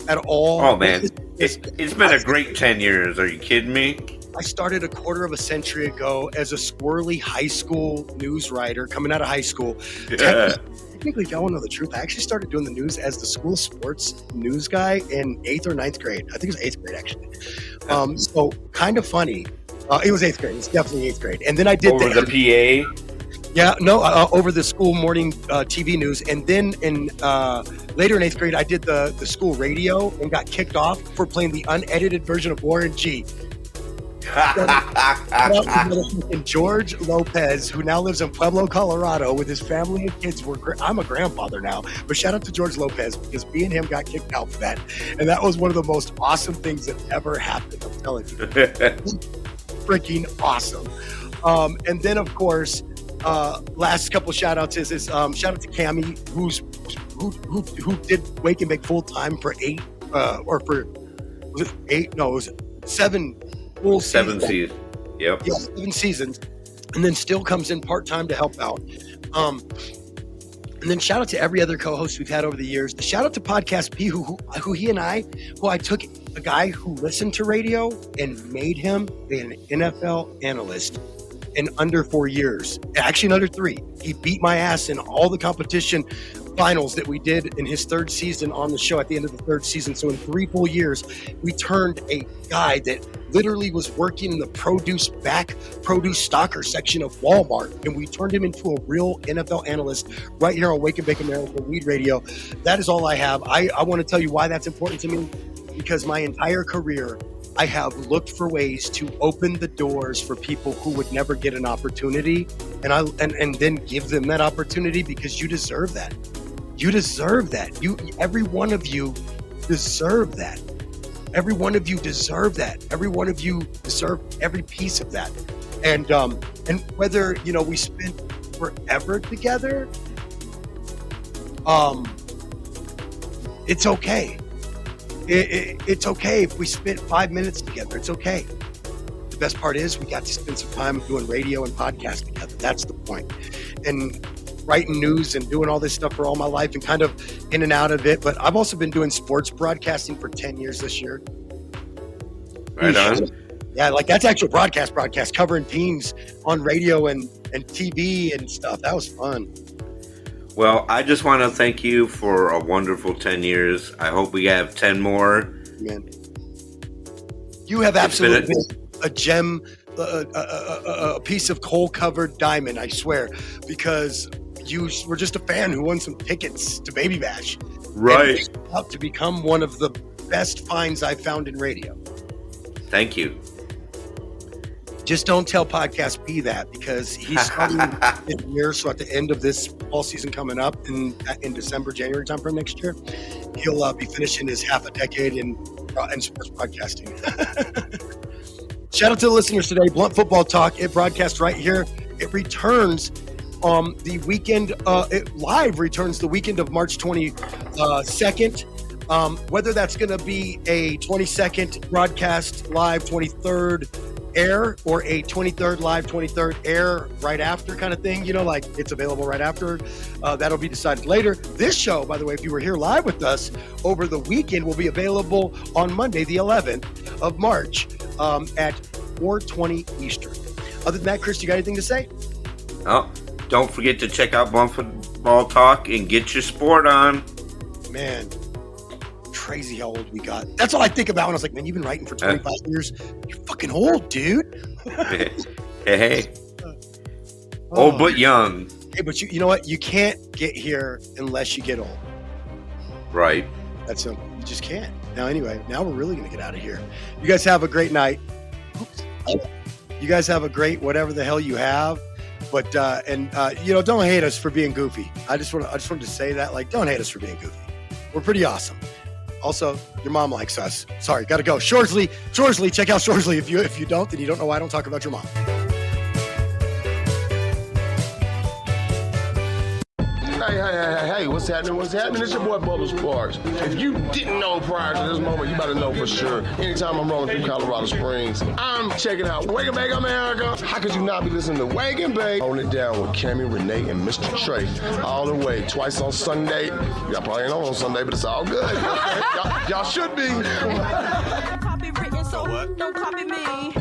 at all. Oh, man. It's been a great 10 years. Are you kidding me? I started a quarter of a century ago as a squirrely high school news writer coming out of high school. Yeah. Technically, if y'all want to know the truth, I actually started doing the news as the school sports news guy in 8th or 9th grade. I think it was 8th grade, actually. So kind of funny. It was 8th grade. It's definitely 8th grade. And then I did over the PA. Yeah, no, over the school morning TV news. And then later in 8th grade, I did the school radio and got kicked off for playing the unedited version of Warren G. And George Lopez, who now lives in Pueblo, Colorado, with his family and kids. I'm a grandfather now, but shout out to George Lopez because me and him got kicked out for that, and that was one of the most awesome things that ever happened. I'm telling you, freaking awesome. And then, of course, last couple shout outs is shout out to Cammie, who did Wake and Bake full time for 8 or for was it 8? No, it was 7. Full 7 seasons. Yep. Yeah, 7 seasons. And then still comes in part-time to help out. And then shout out to every other co-host we've had over the years. The shout out to Podcast P, who I took a guy who listened to radio and made him an NFL analyst in under 4 years. Actually, in under 3. He beat my ass in all the competition finals that we did in his 3rd season on the show at the end of the 3rd season. So in 3 full years, we turned a guy that literally was working in the produce stocker section of Walmart, and we turned him into a real NFL analyst right here on Wake and Bake America Weed Radio. That is all I have. I want to tell you why that's important to me, because my entire career, I have looked for ways to open the doors for people who would never get an opportunity, and then give them that opportunity, because you deserve that. You deserve that. Every one of you deserve that. Every one of you deserve that. Every one of you deserve every piece of that. And whether, we spent forever together, it's okay. It's okay if we spent 5 minutes together. It's okay. The best part is we got to spend some time doing radio and podcast together. That's the point. And writing news and doing all this stuff for all my life and kind of in and out of it. But I've also been doing sports broadcasting for 10 years this year. Right on. Yeah, like that's actual broadcast covering teams on radio and TV and stuff. That was fun. Well, I just want to thank you for a wonderful 10 years. I hope we have 10 more. Man, you have absolutely been a gem, a piece of coal-covered diamond, I swear, because you were just a fan who won some tickets to Baby Bash. Right. And up to become one of the best finds I've found in radio. Thank you. Just don't tell Podcast P that, because he's starting this year. So at the end of this fall season coming up in December, January time for next year, he'll be finishing his half a decade in sports broadcasting. Shout out to the listeners today. Blunt Football Talk. It broadcasts right here. It returns the weekend. It live returns the weekend of March 22nd. Whether that's going to be a 22nd broadcast live, 23rd air, or a 23rd live, 23rd air right after kind of thing, like it's available right after, that'll be decided later. This show, by the way, if you were here live with us over the weekend, will be available on Monday, the 11th of March at 4:20 Eastern. Other than that, Chris, you got anything to say? Oh, don't forget to check out Blunt Football Talk and get your sport on. Man, crazy how old we got. That's all I think about when I was like, man, you've been writing for 25 years. You're fucking old, dude. hey. Old but young. Hey, but you know what? You can't get here unless you get old. Right. That's simple. You just can't. Now, anyway, now we're really going to get out of here. You guys have a great night. Oops. You guys have a great whatever the hell you have. But don't hate us for being goofy. I just wanted to say that, like, don't hate us for being goofy. We're pretty awesome. Also, your mom likes us. Sorry, gotta go. Shorsley, check out Shorsley. If you don't, then you don't know why I don't talk about your mom. Hey, what's happening? What's happening? It's your boy Bubba Sparks. If you didn't know prior to this moment, you better know for sure. Anytime I'm rolling through Colorado Springs, I'm checking out Wake and Bake America. How could you not be listening to Wake and Bake? Holding it down with Cammy, Renee, and Mr. Trey. All the way, twice on Sunday. Y'all probably ain't on Sunday, but it's all good. Y'all should be. Copywritten, so don't copy me.